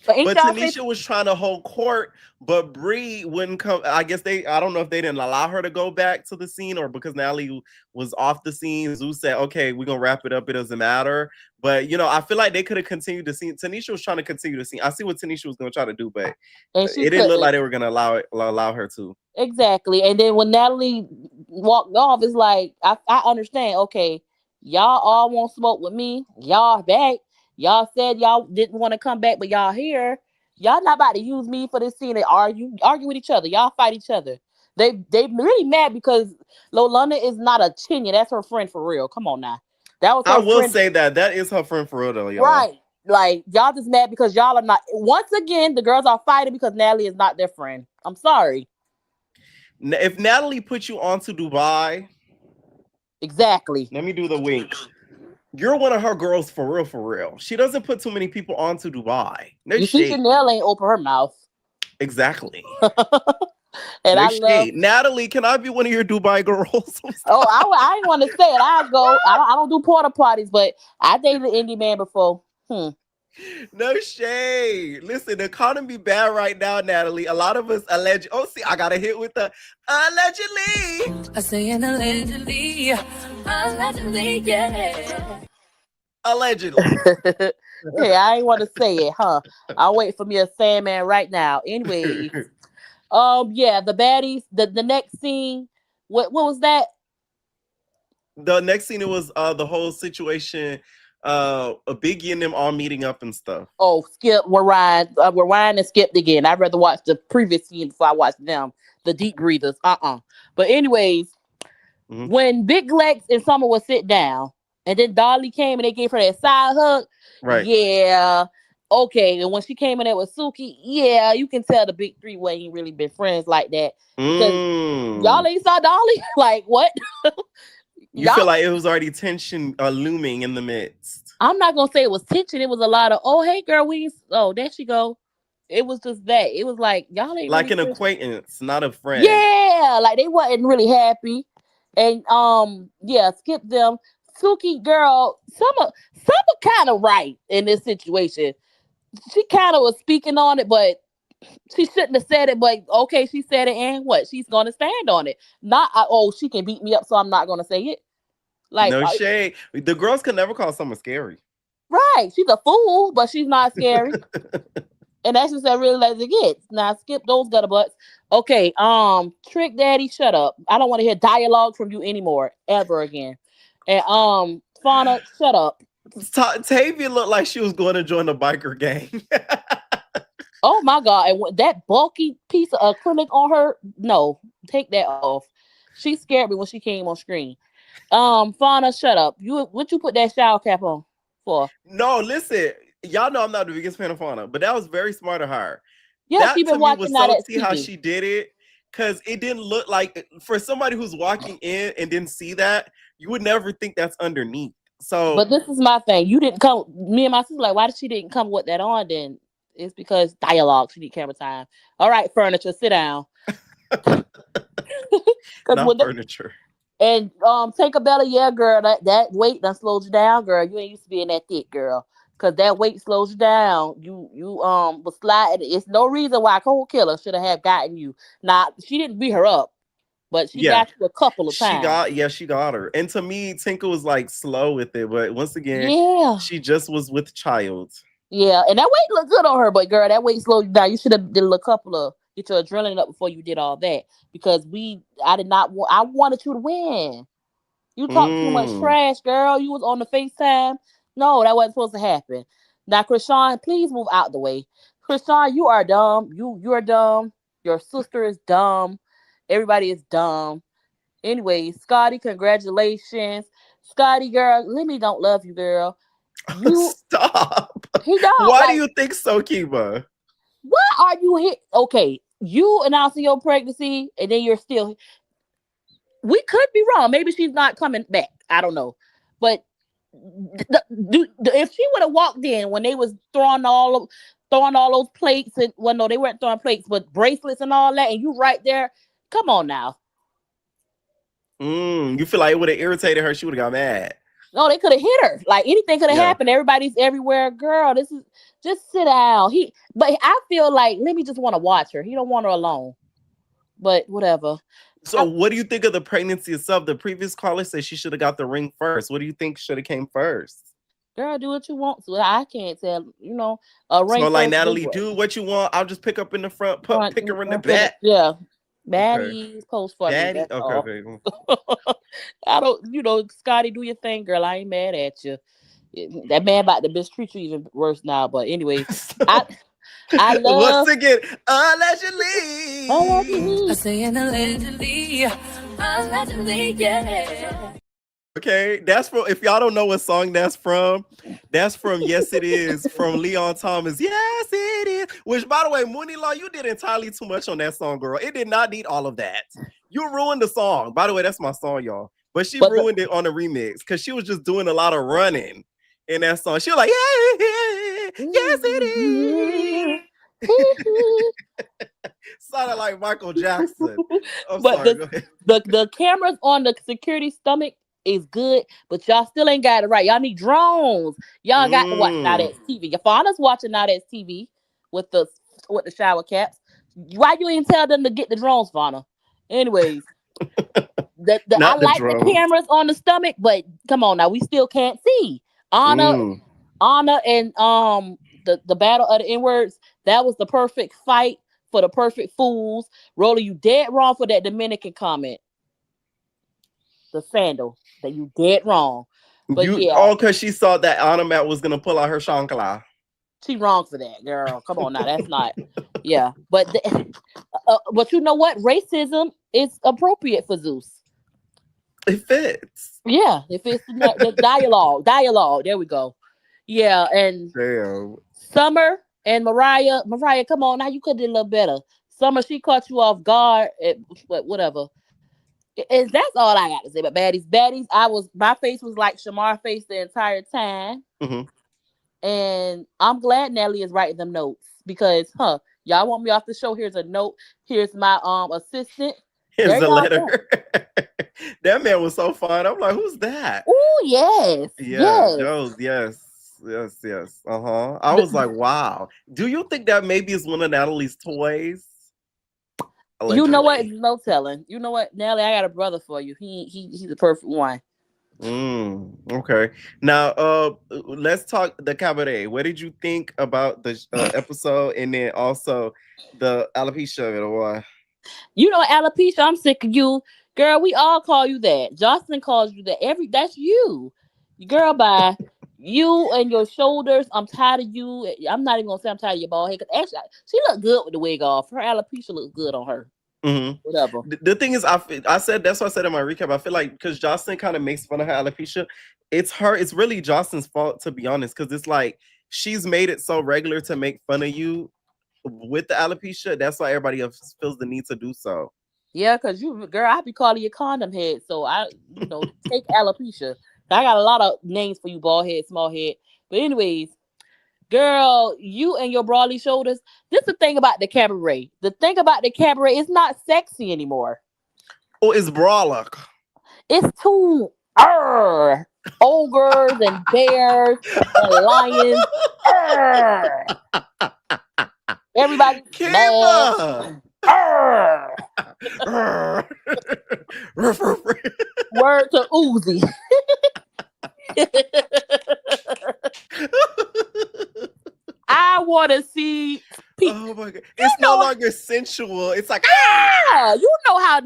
But Tanisha was trying to hold court, but Bree wouldn't come. I guess I don't know if they didn't allow her to go back to the scene or because Natalie was off the scene. Zeus said, okay, we're going to wrap it up. It doesn't matter. But, I feel like they could have continued the scene. Tanisha was trying to continue the scene. I see what Tanisha was going to try to do, but it didn't look like they were going to allow her to. Exactly. And then when Natalie walked off, it's like, I understand. Okay, y'all all want smoke with me. Y'all back. Y'all said y'all didn't want to come back, but y'all here. Y'all not about to use me for this scene. They argue with each other. Y'all fight each other. They really mad because Lolanda is not a Chinya. That's her friend for real. Come on now. I will say that is her friend for real though, y'all. Right. Like, y'all just mad because y'all are not. Once again, the girls are fighting because Natalie is not their friend. I'm sorry. If Natalie put you onto Dubai, exactly. Let me do the wink. You're one of her girls for real. She doesn't put too many people onto Dubai. No you shade. See, Janelle ain't open her mouth. Exactly. And no shade. Natalie, can I be one of your Dubai girls? I ain't want to say it. I go. I don't do porta potties, but I dated an indie man before. No shade. Listen, the economy bad right now, Natalie. A lot of us alleged. Oh, see, I got a hit with the allegedly. I say an allegedly, yeah. Allegedly. Hey, I ain't want to say it, huh? I'll wait for me a Sandman right now. Anyway, yeah, the baddies. The next scene. What was that? The next scene, it was the whole situation. Biggie and them all meeting up and stuff. Oh, Skip, rewind and skipped again. I'd rather watch the previous scene before I watch them. The deep breathers. But anyways, when Big Lex and Summer would sit down, and then Dolly came and they gave her that side hug. Right. Yeah. Okay. And when she came in there with Suki, yeah, you can tell the big three ain't really been friends like that. Because y'all ain't saw Dolly. Like, what? You feel like it was already tension looming in the midst. I'm not gonna say it was tension. It was a lot of, oh, hey girl, there she go. It was just that. It was like, y'all ain't like really an acquaintance, not a friend. Yeah, like they wasn't really happy. And yeah, skip them. Suki, girl, Summer kind of right in this situation. She kind of was speaking on it, but she shouldn't have said it. But okay, she said it, and what? She's gonna stand on it. Not she can beat me up, so I'm not gonna say it. Like, no shade. The girls can never call someone scary. Right. She's a fool, but she's not scary. And that's just that really as it gets. Now skip those gutter butts. Okay, Trick Daddy, shut up. I don't want to hear dialogue from you anymore, ever again. And Fauna, shut up. Tavia looked like she was going to join the biker gang. Oh my God. And that bulky piece of acrylic on her, no, take that off. She scared me when she came on screen. Fauna, shut up. What you put that shower cap on for? No, listen. Y'all know I'm not the biggest fan of Fauna, but that was very smart of her. Yeah, that she been to watching me was that so see TV. How she did it, because it didn't look like, for somebody who's walking in and didn't see that, you would never think that's underneath. So, but this is my thing. You didn't come. Me and my sister like, why did she didn't come with that on then? It's because dialogue. She need camera time. All right, furniture, sit down. Not furniture. And take a better, yeah, girl. That weight done slows you down, girl. You ain't used to being that thick, girl. Cause that weight slows you down. You was sliding. It's no reason why Cold Killer should have gotten you. Now she didn't beat her up, but she got you a couple of times. She got her. And to me, Tinker was like slow with it, but once again, she just was with child. Yeah, and that weight looked good on her, but girl, that weight slowed you down. You should have did a couple of get your adrenaline up before you did all that. Because I wanted you to win. You talked too much trash, girl. You was on the FaceTime. No, that wasn't supposed to happen. Now, Krishan, please move out the way. Krishan, you are dumb. You're dumb. Your sister is dumb. Everybody is dumb. Anyway, Scotty, congratulations. Scotty, girl, Lemmy don't love you, girl. You stop. He don't. Why do you think so, Kiba? Why are you here? Okay, you announcing your pregnancy, and then you're still. We could be wrong. Maybe she's not coming back. I don't know, but if she would have walked in when they was throwing all those plates and no, they weren't throwing plates, but bracelets and all that, and you right there. Come on now. You feel like it would have irritated her? She would have got mad. No, they could have hit her. Like anything could have happened. Everybody's everywhere. Girl, this is just sit down. But I feel like let me just want to watch her. He don't want her alone. But whatever. So what do you think of the pregnancy itself? The previous caller said she should have got the ring first. What do you think should have came first? Girl, do what you want. So I can't tell, a ring. So like Natalie, do what you want. I'll just pick up in the front, pick her in the back. Yeah. Baddies, post for Baddies? me. Okay. I don't, Scotty, do your thing, girl. I ain't mad at you. That man about to mistreat you even worse now. But anyway, I love. Once again, allegedly. I say allegedly, yeah. Okay, that's from. If y'all don't know what song that's from Yes It Is from Leon Thomas. Yes It Is. Which, by the way, Mooney Law, you did entirely too much on that song, girl. It did not need all of that. You ruined the song. By the way, that's my song, y'all. But she ruined it on the remix because she was just doing a lot of running in that song. She was like, yeah, yes it is. Sounded like Michael Jackson. The cameras on the security stomach is good, but y'all still ain't got it right. Y'all need drones. Y'all got to watch Now That's TV. Your father's watching Now That's TV with the shower caps. Why you ain't tell them to get the drones, Fauna? Anyways, I like the cameras on the stomach, but come on now, we still can't see. Anna and the battle of the N-words. That was the perfect fight for the perfect fools. Roller, you dead wrong for that Dominican comment. The sandal. That you dead wrong. But because she saw that Anna was gonna pull out her chancla. She wrong for that, girl. Come on now, that's not. Yeah, but but you know what? Racism is appropriate for Zeus. It fits. Yeah, it fits the dialogue. There we go. Yeah, and Summer and Mariah, come on now, you could do a little better. Summer, she caught you off guard. But whatever. That's all I got to say. But baddies, my face was like Shamar face the entire time. And I'm glad Natalie is writing them notes because, y'all want me off the show? Here's a note. Here's my assistant. Here's a letter. That man was so fun. I'm like, who's that? Oh yes, yes. I was like, wow. Do you think that maybe is one of Natalie's toys? Allegedly. You know what? No telling. You know what, Natalie? I got a brother for you. He's the perfect one. Okay. Now, let's talk the Cabaret. What did you think about the episode, and then also the alopecia of it, or what? You know, alopecia. I'm sick of you, girl. We all call you that. Joseline calls you that. That's you, girl. Bye. You and your shoulders. I'm tired of you. I'm not even gonna say I'm tired of your bald head because actually, she looked good with the wig off. Her alopecia looks good on her. Whatever. The thing is, I said that's what I said in my recap. I feel like because Joseline kind of makes fun of her alopecia, it's really Joseline's fault, to be honest, because it's like she's made it so regular to make fun of you with the alopecia. That's why everybody else feels the need to do so. Yeah, because girl, I be calling you condom head, so take alopecia. I got a lot of names for you, bald head, small head. But anyways, Girl, you and your broadly shoulders. This is the thing about the cabaret. The thing about the cabaret is not sexy anymore. Oh, it's brawler. It's too ogres and bears and lions. Everybody's mad. Word to Uzi. I want to see people. Oh my god! It's no longer sensual. It's like you know how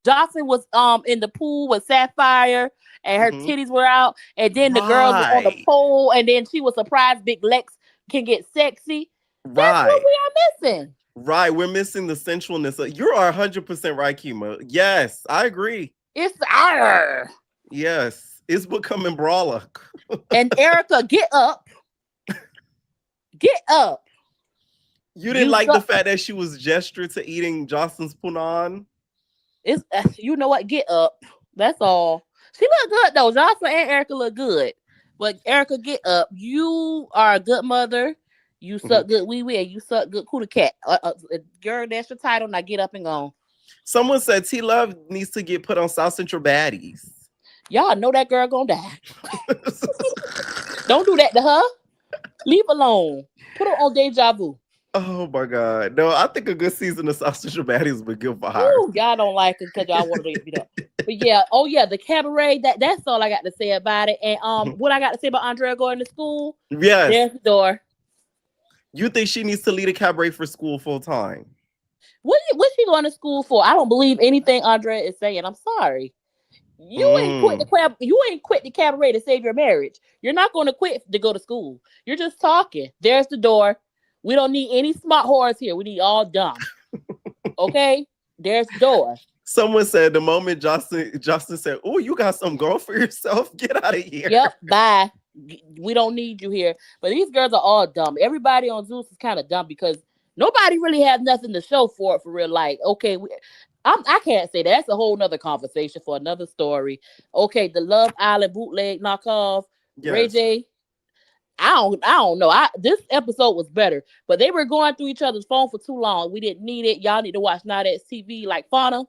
Joseline was in the pool with Sapphire and her titties were out, and then the girls were on the pole, and then she was surprised Big Lex can get sexy. That's what we are missing. Right, we're missing the sensualness. You are 100% right, Kima. Yes, I agree. It's Yes, it's becoming brawler. And Erica, get up. Get up. You didn't like the fact that she was gestured to eating Joseline's punan? It's you know what? Get up. That's all. She look good though. Joseline and Erica look good. But Erica, get up. You are a good mother. You suck good wee wee. You suck good cootie cat. Girl, that's your title. Now get up and go. Someone said T Love needs to get put on South Central Baddies. Y'all know that girl gonna die. Don't do that to her. Leave alone. Put her on Deja Vu. Oh my god. No, I think a good season of South Central Baddies would be good for her. Y'all don't like it because y'all want to beat up. But yeah, the cabaret, that's all I got to say about it. And what I got to say about Andrea going to school? Yes. There's the door. You think she needs to lead a cabaret for school full time? What's she going to school for? I don't believe anything Andrea is saying. I'm sorry. You ain't quit the cabaret to save your marriage. You're not going to quit to go to school. You're just talking. There's the door. We don't need any smart whores here. We need all dumb. Okay? There's the door. Someone said the moment Justin said, "Oh, you got some girl for yourself. Get out of here." Yep, bye. We don't need you here. But these girls are all dumb. Everybody on Zeus is kind of dumb because nobody really has nothing to show for it for real. Like, okay, I can't say that. That's a whole nother conversation for another story. Okay, the Love Island bootleg knockoff. Yes. Ray J. I don't know. This episode was better, but they were going through each other's phone for too long. We didn't need it. Y'all need to watch Now That's TV like Fauna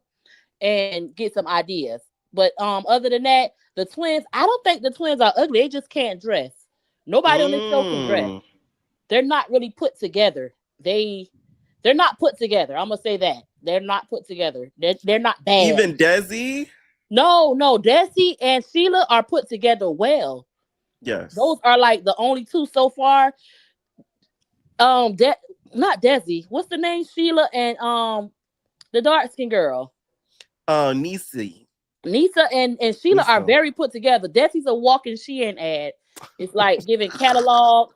and get some ideas. But other than that, the twins, I don't think the twins are ugly. They just can't dress. Nobody on this show can dress. They're not really put together. They're not put together. I'm gonna say that. They're not put together. They're not bad. Even Desi? No. Desi and Sheila are put together well. Yes. Those are like the only two so far. Not Desi. What's the name? Sheila and the dark skin girl. Nisa and Sheila are very put together. Desi's a walking Shein ad. It's like giving catalog.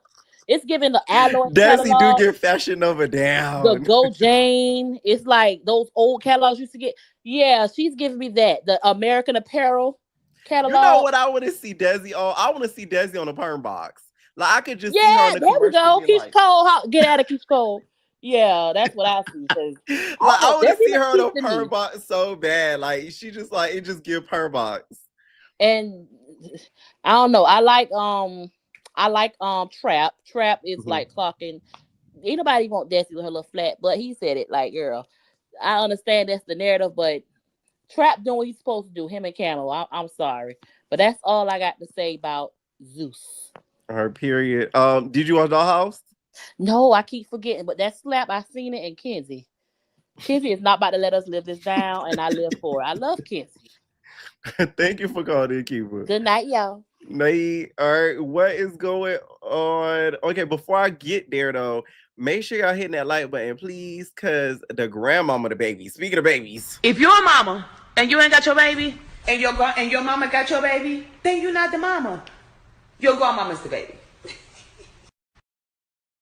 It's giving the alloy Desi catalog. do get Fashion Nova down. The Go Jane. It's like those old catalogs used to get. Yeah, she's giving me that. The American Apparel catalog. You know what I want to see Desi on? I want to see Desi on a perm box. Like I could just see her on the there we go. Keith Cole. Get out of Keith Cole. Yeah, that's what I see. Like I want to see her on a perm box so bad. Like she just like it just give perm box. And I don't know. I like Trap. Trap is like clocking. Ain't nobody want Desi with her little flat, but he said it like, girl, I understand that's the narrative, but Trap doing what he's supposed to do, him and Camel. I'm sorry. But that's all I got to say about Zeus. Her period. Did you watch Dollhouse? No, I keep forgetting, but that slap, I seen it in Kenzie. Kenzie is not about to let us live this down, and I live for it. I love Kenzie. Thank you for calling in, Kiva. Good night, y'all. Night. All right, what is going on? Okay, before I get there, though, make sure y'all hitting that like button, please, because the grandmama of the baby. Speaking of babies. If you're a mama and you ain't got your baby, and your mama got your baby, then you're not the mama. Your grandmama's the baby.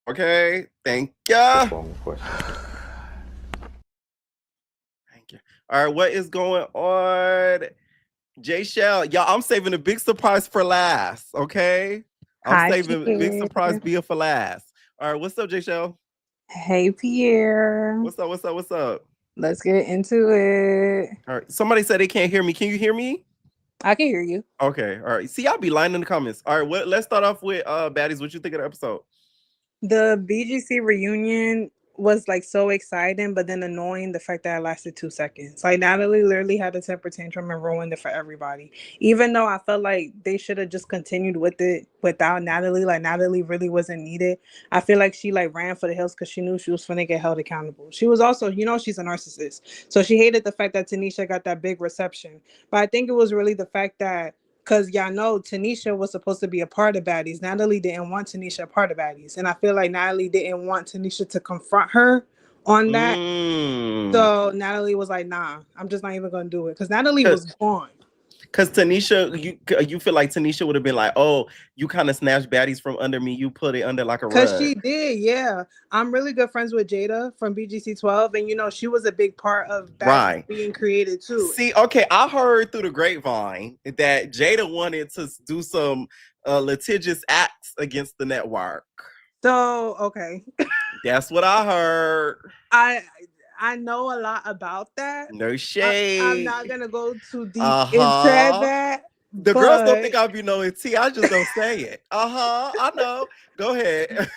Okay, thank ya. Thank you. All right, what is going on? Jay Shell, y'all, I'm saving a big surprise for last, okay? I'm saving a big surprise beer for last. All right, what's up, Jay Shell? Hey, Pierre. What's up? Let's get into it. All right, somebody said they can't hear me. Can you hear me? I can hear you. Okay, all right. See, I'll be lying in the comments. All right, let's start off with Baddies. What you think of the episode? The BGC reunion was like so exciting, but then annoying the fact that it lasted 2 seconds. Like Natalie literally had a temper tantrum and ruined it for everybody. Even though I felt like they should have just continued with it without Natalie. Like Natalie really wasn't needed. I feel like she like ran for the hills because she knew she was finna get held accountable. She was also, she's a narcissist. So she hated the fact that Tanisha got that big reception. But I think it was really the fact that because y'all know Tanisha was supposed to be a part of Baddies. Natalie didn't want Tanisha a part of Baddies. And I feel like Natalie didn't want Tanisha to confront her on that. So Natalie was like, nah, I'm just not even going to do it. Because Natalie was gone. Because Tanisha, you feel like Tanisha would have been like, oh, you kind of snatched Baddies from under me. You put it under like a rug. Because she did, yeah. I'm really good friends with Jada from BGC 12. And, she was a big part of Baddies being created too. See, okay, I heard through the grapevine that Jada wanted to do some litigious acts against the network. So, okay. That's what I heard. I know a lot about that. No shade. I'm not gonna go too deep into that. The girls don't think I'll be knowing tea. I just don't say it. I know. Go ahead.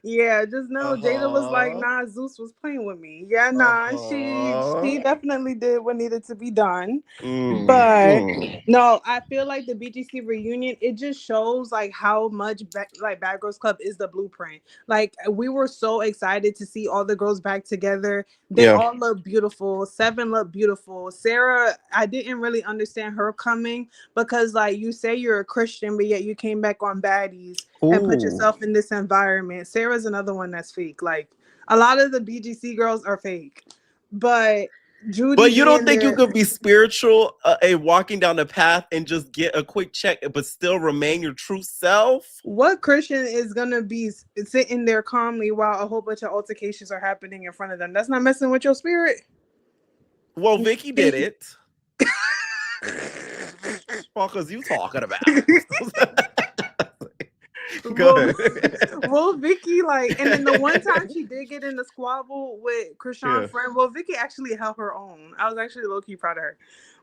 Yeah, just know Jada was like, nah, Zeus was playing with me. Yeah, nah, she definitely did what needed to be done. But no, I feel like the BGC reunion, it just shows like how much Bad Girls Club is the blueprint. Like we were so excited to see all the girls back together. They all look beautiful. Seven looked beautiful. Sarah, I didn't really understand her coming because like you say you're a Christian, but yet you came back on Baddies and put yourself in this environment. Sarah's another one that's fake. Like a lot of the BGC girls are fake, but Judy. But you don't think you could be spiritual, walking down the path and just get a quick check, but still remain your true self? What Christian is gonna be sitting there calmly while a whole bunch of altercations are happening in front of them? That's not messing with your spirit. Well, Vicky did it. What was you talking about? Well, Vicky, like, and then the one time she did get in the squabble with Krishan's friend, well, Vicky actually held her own. I was actually low-key proud of her.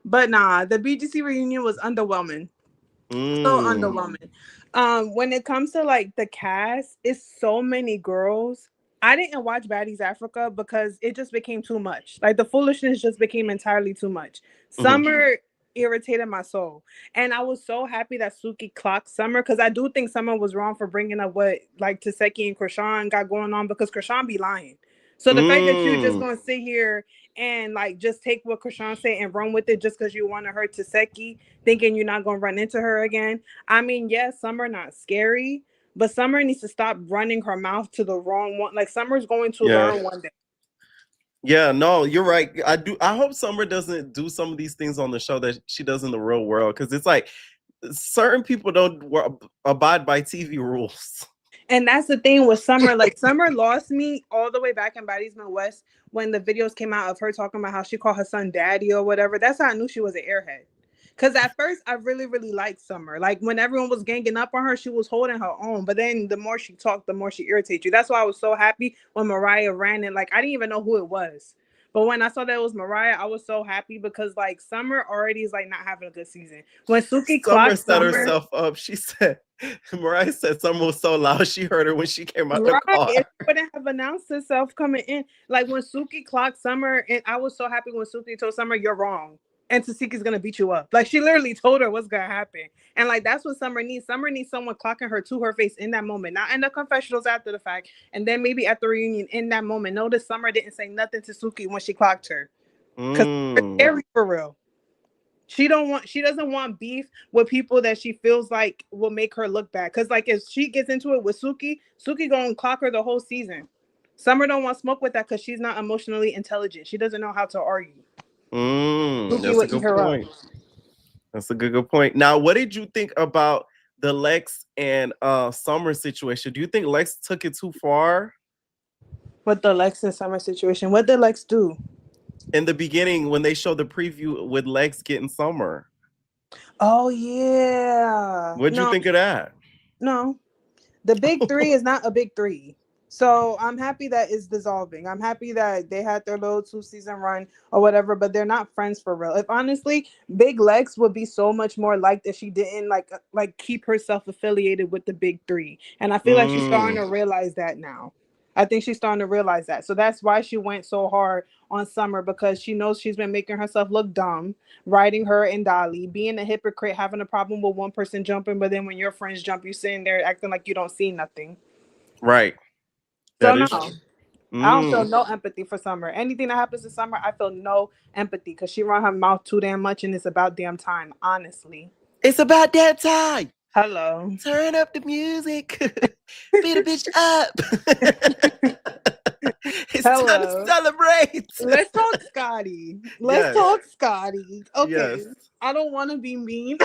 But nah, the BGC reunion was underwhelming. So underwhelming. When it comes to like the cast, it's so many girls. I didn't watch Baddies Africa because it just became too much. Like the foolishness just became entirely too much. Summer irritated my soul, and I was so happy that Suki clocked Summer because I do think Summer was wrong for bringing up what like Taseki and Krishan got going on because Krishan be lying. So the fact that you're just gonna sit here and like just take what Krishan said and run with it just because you want to hurt Taseki, thinking you're not gonna run into her again. I mean, yes, Summer not scary, but Summer needs to stop running her mouth to the wrong one. Like Summer's going to learn one day. Yeah, no, you're right. I hope Summer doesn't do some of these things on the show that she does in the real world, because it's like certain people don't abide by TV rules. And that's the thing with Summer. Like Summer lost me all the way back in Baddies Midwest when the videos came out of her talking about how she called her son daddy or whatever. That's how I knew she was an airhead. Because at first, I really, really liked Summer. Like, when everyone was ganging up on her, she was holding her own. But then the more she talked, the more she irritated you. That's why I was so happy when Mariah ran and, like, I didn't even know who it was. But when I saw that it was Mariah, I was so happy because, like, Summer already is, like, not having a good season. When Suki clocked set herself up, she said, Mariah said Summer was so loud, she heard her when she came out the car. She wouldn't have announced herself coming in. Like, when Suki clocked Summer, and I was so happy when Suki told Summer, you're wrong. And Taseki's gonna beat you up. Like she literally told her what's gonna happen. And like that's what Summer needs. Summer needs someone clocking her to her face in that moment, not in the confessionals after the fact. And then maybe at the reunion in that moment. Notice Summer didn't say nothing to Suki when she clocked her. Because it's scary for real. She doesn't want beef with people that she feels like will make her look bad. Because like if she gets into it with Suki gonna clock her the whole season. Summer don't want smoke with that because she's not emotionally intelligent. She doesn't know how to argue. That's a good point. That's a good point. Now, what did you think about the Lex and Summer situation? Do you think Lex took it too far? What the Lex and Summer situation? What did Lex do? In the beginning, when they showed the preview with Lex getting Summer. Oh, yeah. What'd you think of that? No. The big three is not a big three. So I'm happy that it's dissolving. I'm happy that they had their little 2-season run or whatever, but they're not friends for real. If honestly, Big Lex would be so much more liked if she didn't like keep herself affiliated with the big three. And I feel like she's starting to realize that now. I think she's starting to realize that. So that's why she went so hard on Summer, because she knows she's been making herself look dumb, riding her and Dolly, being a hypocrite, having a problem with one person jumping, but then when your friends jump, you sitting there acting like you don't see nothing. Right. So no, I don't feel no empathy for Summer. Anything that happens to Summer, I feel no empathy because she run her mouth too damn much, and it's about damn time. Honestly, it's about that time. Hello, turn up the music, beat a bitch up. It's time to celebrate. Let's talk Scotty. Let's talk Scotty. Okay, I don't want to be mean.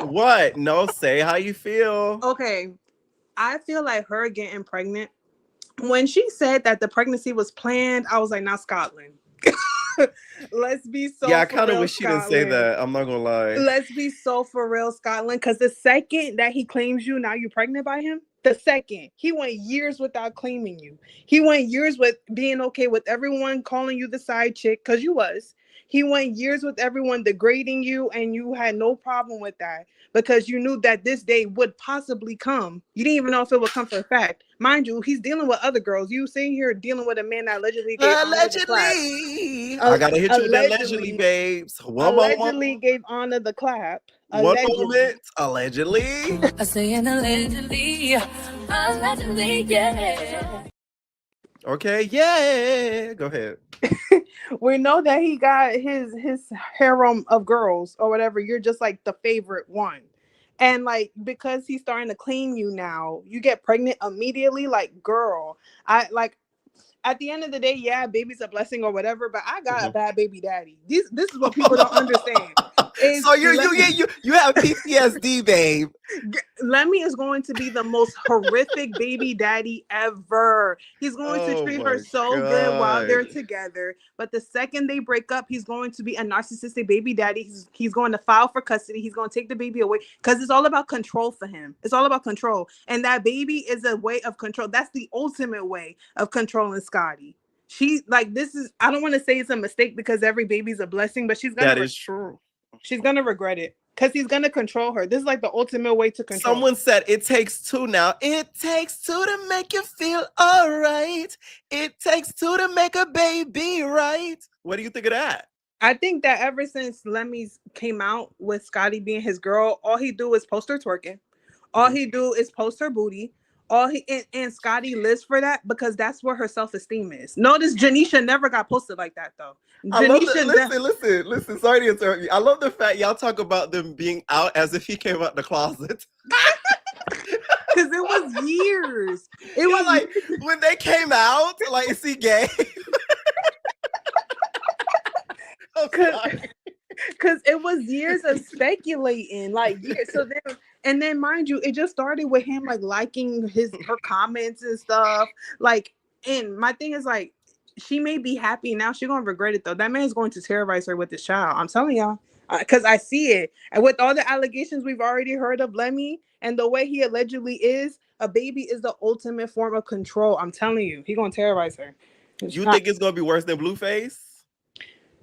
What? No, say how you feel. Okay, I feel like her getting pregnant. When she said that the pregnancy was planned, I was like, not Scotland. Let's be so. Yeah, I kind of wish she didn't say that. I'm not gonna lie. Let's be so for real, Scotland. Because the second that he claims you, now you're pregnant by him. The second he went years without claiming you, he went years with being okay with everyone calling you the side chick because you was. He went years with everyone degrading you, and you had no problem with that because you knew that this day would possibly come. You didn't even know if it would come for a fact. Mind you, he's dealing with other girls. You sitting here dealing with a man that allegedly gave allegedly. I gotta hit you with that allegedly, babes. Allegedly gave Anna the clap. One moment. Allegedly. I say an allegedly. Allegedly, yeah. Okay, yeah. Go ahead. We know that he got his harem of girls or whatever. You're just like the favorite one. And like, because he's starting to claim you now, you get pregnant immediately. Like, girl, I like at the end of the day, yeah, baby's a blessing or whatever, but I got a bad baby daddy. This is what people don't understand. So you have PTSD, babe. Lemmy is going to be the most horrific baby daddy ever. He's going to treat her so good while they're together, but the second they break up, he's going to be a narcissistic baby daddy. He's going to file for custody. He's going to take the baby away because it's all about control for him. It's all about control, and that baby is a way of control. That's the ultimate way of controlling Scotty. She like this is. I don't want to say it's a mistake because every baby's a blessing, but she's gonna. That is true. She's gonna regret it because he's gonna control her. This is like the ultimate way to control. Someone said it takes two now. It takes two to make you feel all right. It takes two to make a baby right. What do you think of that? I think that ever since Lemmy's came out with Scotty being his girl, all he do is post her twerking. All he do is post her booty. And Scotty lives for that because that's where her self-esteem is. Notice Janisha never got posted like that though. Listen. Sorry to interrupt you. I love the fact y'all talk about them being out as if he came out the closet. Because it was years. It was like when they came out, like, is he gay? Because it was years of speculating, like years. So then mind you, it just started with him like liking her comments and stuff. Like, and my thing is like, she may be happy now. She's gonna regret it though. That man's going to terrorize her with this child. I'm telling y'all, because I see it. And with all the allegations we've already heard of Lemmy and the way he allegedly is, a baby is the ultimate form of control. I'm telling you, he's gonna terrorize her. You think it's gonna be worse than Blueface?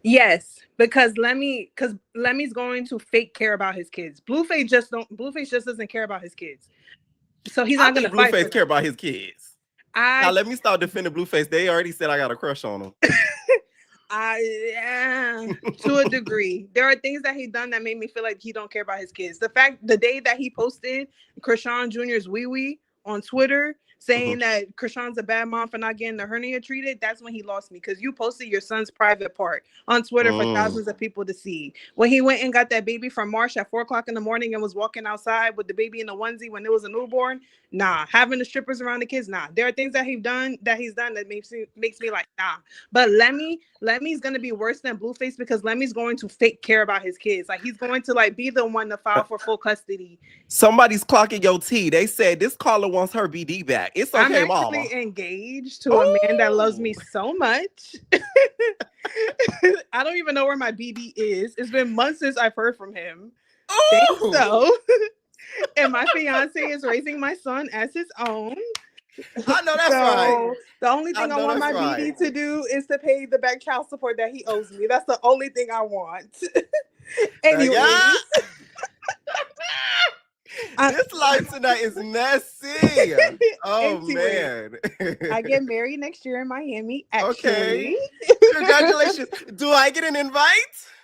Yes, because Lemmy's going to fake care about his kids. Blueface just doesn't care about his kids. So he's not gonna fight. Blueface care about his kids. Now let me start defending Blueface. They already said I got a crush on him. To a degree. There are things that he done that made me feel like he don't care about his kids. The day that he posted Krishan Jr.'s wee on Twitter saying that Krishan's a bad mom for not getting the hernia treated, that's when he lost me because you posted your son's private part on Twitter for thousands of people to see. When he went and got that baby from Marsh at 4:00 in the morning and was walking outside with the baby in a onesie when it was a newborn, nah. Having the strippers around the kids, nah. There are things that he's done that makes me like, nah. But Lemmy's gonna be worse than Blueface because Lemmy's going to fake care about his kids. Like he's going to like be the one to file for full custody. Somebody's clocking your tea. They said this caller wants her BD back. It's okay, I'm actually engaged to a man that loves me so much. I don't even know where my BD is. It's been months since I've heard from him. Think so. And my fiance is raising my son as his own. I know that's So right. the only thing I want my BD to do is to pay the back child support that he owes me. That's the only thing I want. Anyways. This life tonight is messy. Oh anyway, man. I get married next year in Miami, Okay. actually. Congratulations. Do I get an invite?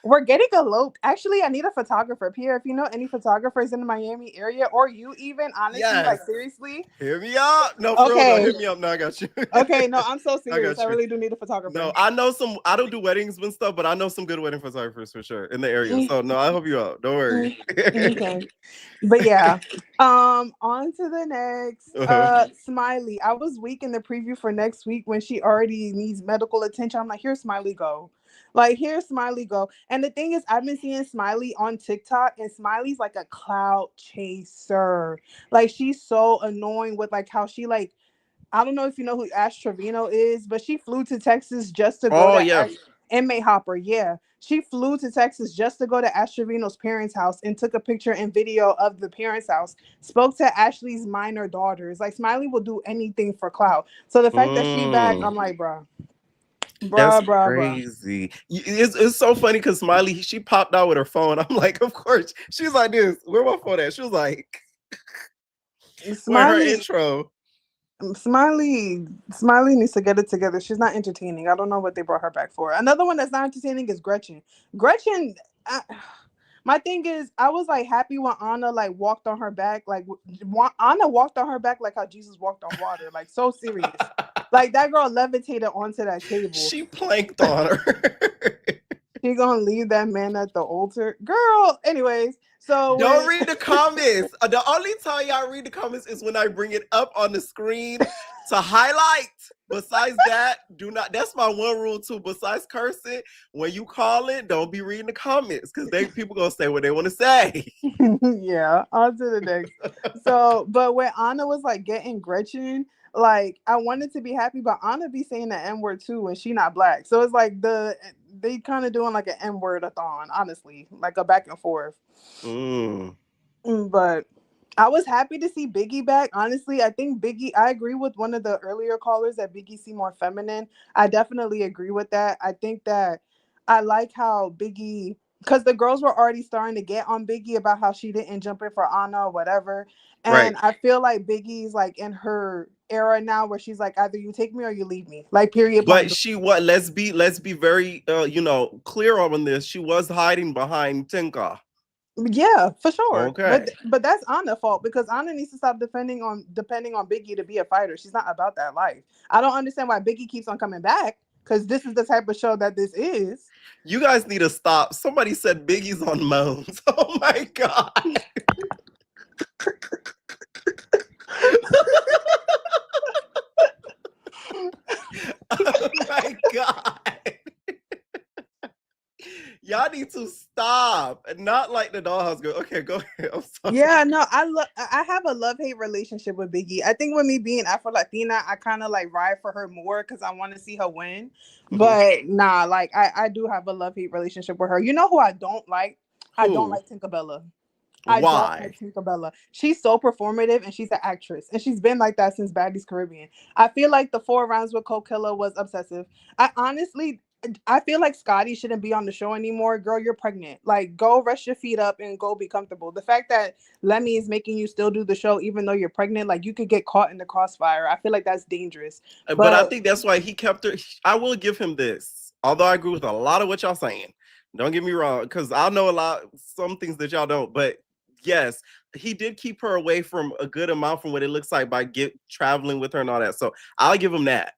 We're getting eloped. Actually, I need a photographer. Pierre, if you know any photographers in the Miami area, or you even, honestly, like seriously. Hit me up. No, for real though. Hit me up. No, I got you. Okay, no, I'm so serious. I really do need a photographer. No, I know some. I don't do weddings and stuff, but I know some good wedding photographers for sure in the area. So no, I help you out. Don't worry. Okay. But yeah, on to the next. Smiley. I was weak in the preview for next week when she already needs medical attention. I'm like, here, Smiley, go. Like, here, Smiley, go. And the thing is, I've been seeing Smiley on TikTok, and Smiley's like a clout chaser. Like, she's so annoying with like how she like. I don't know if you know who Ash Trevino is, but she flew to Texas just to go to Inmate Hopper. Yeah. She flew to Texas just to go to Ash Trevino's parents' house and took a picture and video of the parents' house. Spoke to Ashley's minor daughters. Like, Smiley will do anything for clout. So the fact that she back, I'm like, bruh. That's crazy. It's so funny because Smiley, she popped out with her phone. I'm like, of course. She's like this. Where my phone at? She was like, Smiley, her intro. Smiley needs to get it together. She's not entertaining. I don't know what they brought her back for. Another one that's not entertaining is Gretchen. My thing is, I was like happy when Anna like walked on her back. Like Anna walked on her back like how Jesus walked on water. Like so serious. Like that girl levitated onto that table. She planked on her. She gonna leave that man at the altar, girl. Anyways, so don't read the comments. The only time y'all read the comments is when I bring it up on the screen to highlight. Besides that, do not. That's my one rule too. Besides cursing, when you call it, don't be reading the comments because people gonna say what they want to say. Yeah, on to the next. So, but when Anna was like getting Gretchen, like I wanted to be happy, but Anna be saying the N-word too when she not black. So it's like they kind of doing like an N-word-a-thon, honestly, like a back and forth. But I was happy to see Biggie back. Honestly, I think Biggie, I agree with one of the earlier callers that Biggie seemed more feminine. I definitely agree with that. I think that I like how Biggie, because the girls were already starting to get on Biggie about how she didn't jump in for Anna or whatever. And I feel like Biggie's like in her era now where she's like, either you take me or you leave me. Like, period. But let's be very clear on this. She was hiding behind Tinka. Yeah, for sure. Okay. But that's Anna's fault because Anna needs to stop depending on Biggie to be a fighter. She's not about that life. I don't understand why Biggie keeps on coming back because this is the type of show that this is. You guys need to stop. Somebody said Biggie's on Moans. Oh my God. Oh my God. Y'all need to stop. Not like the dollhouse girl. Okay, go ahead. I'm sorry. Yeah, no, I have a love-hate relationship with Biggie. I think with me being Afro-Latina, I kind of like ride for her more because I want to see her win. But nah, like I do have a love-hate relationship with her. You know who I don't like? I don't like Tinkerbella. Why? Don't like Tinkerbella. She's so performative and she's an actress. And she's been like that since Baddies Caribbean. I feel like the 4 rounds with Coke Killer was obsessive. I feel like Scotty shouldn't be on the show anymore. Girl, you're pregnant. Like, go rest your feet up and go be comfortable. The fact that Lemmy is making you still do the show even though you're pregnant, like, you could get caught in the crossfire. I feel like that's dangerous. But I think that's why he kept her. I will give him this. Although I agree with a lot of what y'all saying. Don't get me wrong, because I know some things that y'all don't. But yes, he did keep her away from a good amount from what it looks like by traveling with her and all that. So I'll give him that.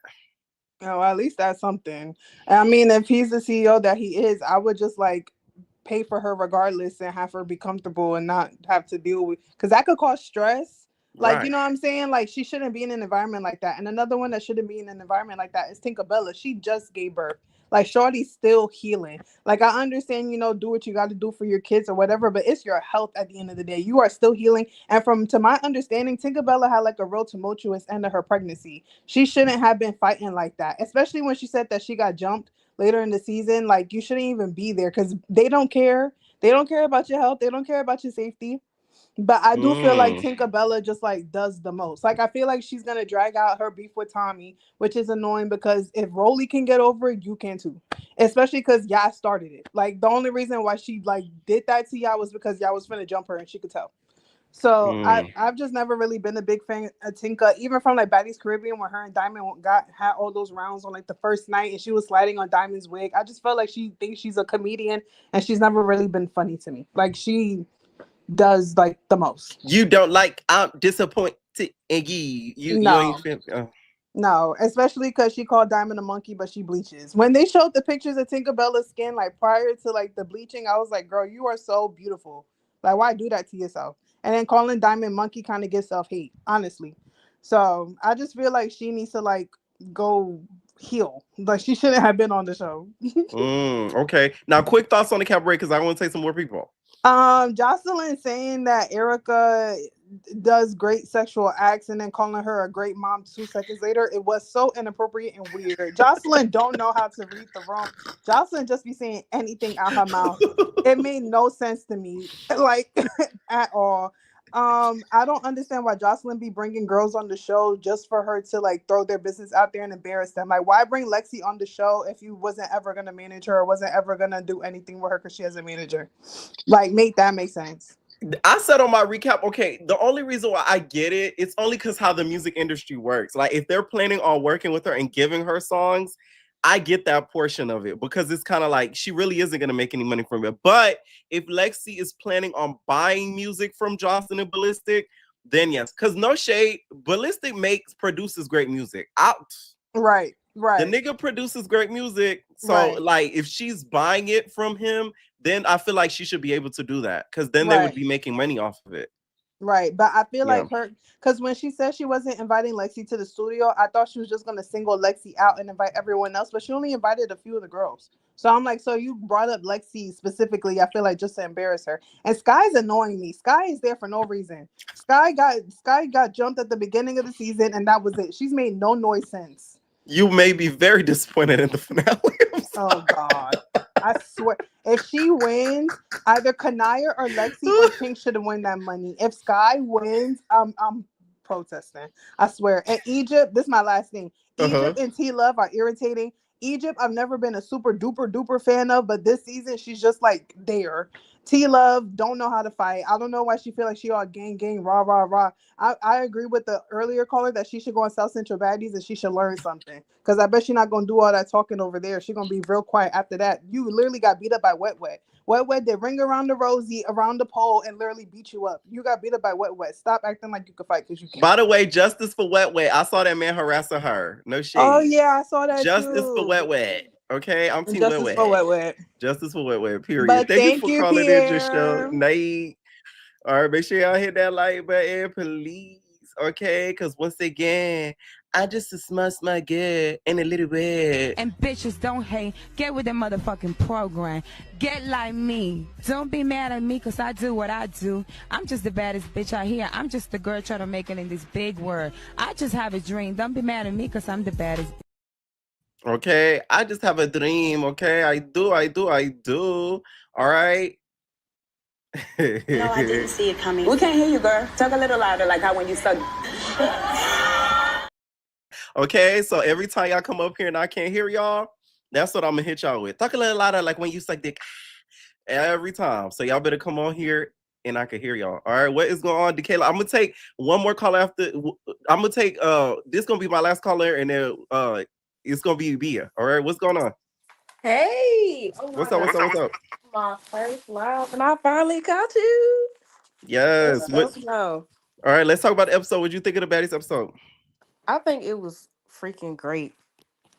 Oh, at least that's something. I mean, if he's the CEO that he is, I would just like pay for her regardless and have her be comfortable and not have to deal with, because that could cause stress. Like, you know what I'm saying? Like, she shouldn't be in an environment like that. And another one that shouldn't be in an environment like that is Tinkerbella. She just gave birth. Like, Shorty's still healing. Like, I understand, do what you got to do for your kids or whatever, but it's your health at the end of the day. You are still healing. And to my understanding, Tinkerbella had like a real tumultuous end of her pregnancy. She shouldn't have been fighting like that, especially when she said that she got jumped later in the season. Like, you shouldn't even be there because they don't care. They don't care about your health. They don't care about your safety. But I do feel like Tinkerbella just like does the most. Like I feel like she's gonna drag out her beef with Tommy, which is annoying because if Rolly can get over it, you can too. Especially because y'all started it. Like the only reason why she like did that to y'all was because y'all was finna jump her and she could tell. So I've just never really been a big fan of Tinka, even from like Baddies Caribbean when her and Diamond had all those rounds on like the first night and she was sliding on Diamond's wig. I just felt like she thinks she's a comedian and she's never really been funny to me. Like she does like the most. You don't like I'm disappointed in you ain't feel No, especially because she called Diamond a monkey, but she bleaches. When they showed the pictures of Tinkerbella's skin, like prior to like the bleaching, I was like, girl, you are so beautiful. Like, why do that to yourself? And then calling Diamond monkey kind of gives self-hate, honestly. So I just feel like she needs to like go heal. Like she shouldn't have been on the show. Okay. Now quick thoughts on the Cabaret because I want to take some more people. Joseline saying that Erica does great sexual acts and then calling her a great mom 2 seconds later, it was so inappropriate and weird. Joseline don't know how to read the room. Joseline just be saying anything out her mouth. It made no sense to me, like at all. I don't understand why Joseline be bringing girls on the show just for her to like throw their business out there and embarrass them. Like, why bring Lexi on the show if you wasn't ever gonna manage her or wasn't ever gonna do anything with her because she has a manager? Like, make that make sense. I said on my recap, okay, the only reason why I get it, it's only because how the music industry works. Like, if they're planning on working with her and giving her songs, I get that portion of it because it's kind of like she really isn't going to make any money from it. But if Lexi is planning on buying music from Joseline and Ballistic, then yes. Because no shade, Ballistic produces great music. Right. The nigga produces great music. So, like, if she's buying it from him, then I feel like she should be able to do that because then they would be making money off of it. Right. But I feel like her, because when she said she wasn't inviting Lexi to the studio, I thought she was just going to single Lexi out and invite everyone else, but she only invited a few of the girls. So I'm like, so you brought up Lexi specifically, I feel like just to embarrass her. And Sky's annoying me. Sky is there for no reason. Sky got jumped at the beginning of the season and that was it. She's made no noise since. You may be very disappointed in the finale. Oh God. I swear, if she wins, either Kanaya or Lexi or Pink should win that money. If Sky wins, I'm protesting. I swear. And Egypt, this is my last thing. Egypt and T Love are irritating. Egypt, I've never been a super duper duper fan of, but this season she's just like there. T Love don't know how to fight. I don't know why she feel like she all gang rah rah rah. I agree with the earlier caller that she should go on South Central Baddies and she should learn something. Because I bet she's not gonna do all that talking over there. She's gonna be real quiet after that. You literally got beat up by Wet Wet. Wet Wet did ring around the rosy around the pole and literally beat you up. You got beat up by Wet Wet. Stop acting like you could fight because you can't. By the way, justice for Wet Wet. I saw that man harassing her. No shade. Oh yeah, I saw that justice too. for Wet Wet. Okay, I'm team Justice Wet Wet. for Wet Wet. Justice for Wet Wet. Period. But Thank you for calling in your show, Pierre. Nate. All right, make sure y'all hit that like button, please. Okay, because once again, I just smell good and a little bit. And bitches don't hate. Get with the motherfucking program. Get like me. Don't be mad at me because I do what I do. I'm just the baddest bitch out here. I'm just the girl trying to make it in this big world. I just have a dream. Don't be mad at me because I'm the baddest. Okay, I just have a dream. Okay, I do. All right. No, I didn't see it coming. We can't hear you, girl. Talk a little louder, like how when you suck. Okay, so every time y'all come up here and I can't hear y'all, that's what I'm gonna hit y'all with. Talk a little louder, like when you suck dick. Every time. So y'all better come on here and I can hear y'all. All right, what is going on, Dekayla? I'm gonna take one more call after. I'm gonna take this is gonna be my last caller, and then it's gonna be Bia. All right, what's going on? Hey, What's up? My first live, and I finally caught you. Yes. Let's go. All right, let's talk about the episode. What you think of the Baddies episode? I think it was freaking great.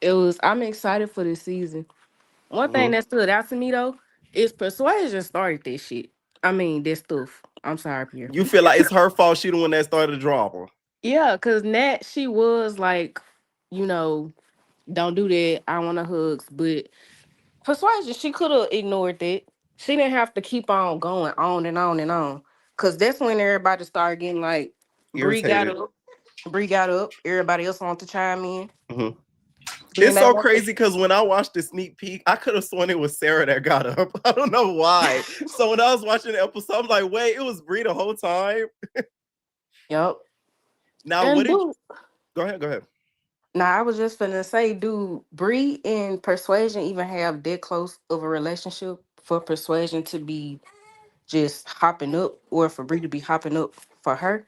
I'm excited for this season. One thing that stood out to me though is Persuasion started this shit. I mean, this stuff. I'm sorry, Pierre. You feel like it's her fault? She the one that started the drama. Yeah, because Nat, she was like, don't do that. I want hugs. But Persuasion, she could have ignored that. She didn't have to keep on going on and on and on. Because that's when everybody started getting like, Bree got up. Everybody else wanted to chime in. It's so crazy because when I watched the sneak peek, I could have sworn it was Sarah that got up. I don't know why. So when I was watching the episode, I'm like, wait, it was Brie the whole time. Yep. Now, And what did you... Go ahead. Now, I was just finna say, do Brie and Persuasion even have that close of a relationship for Persuasion to be just hopping up, or for Brie to be hopping up for her?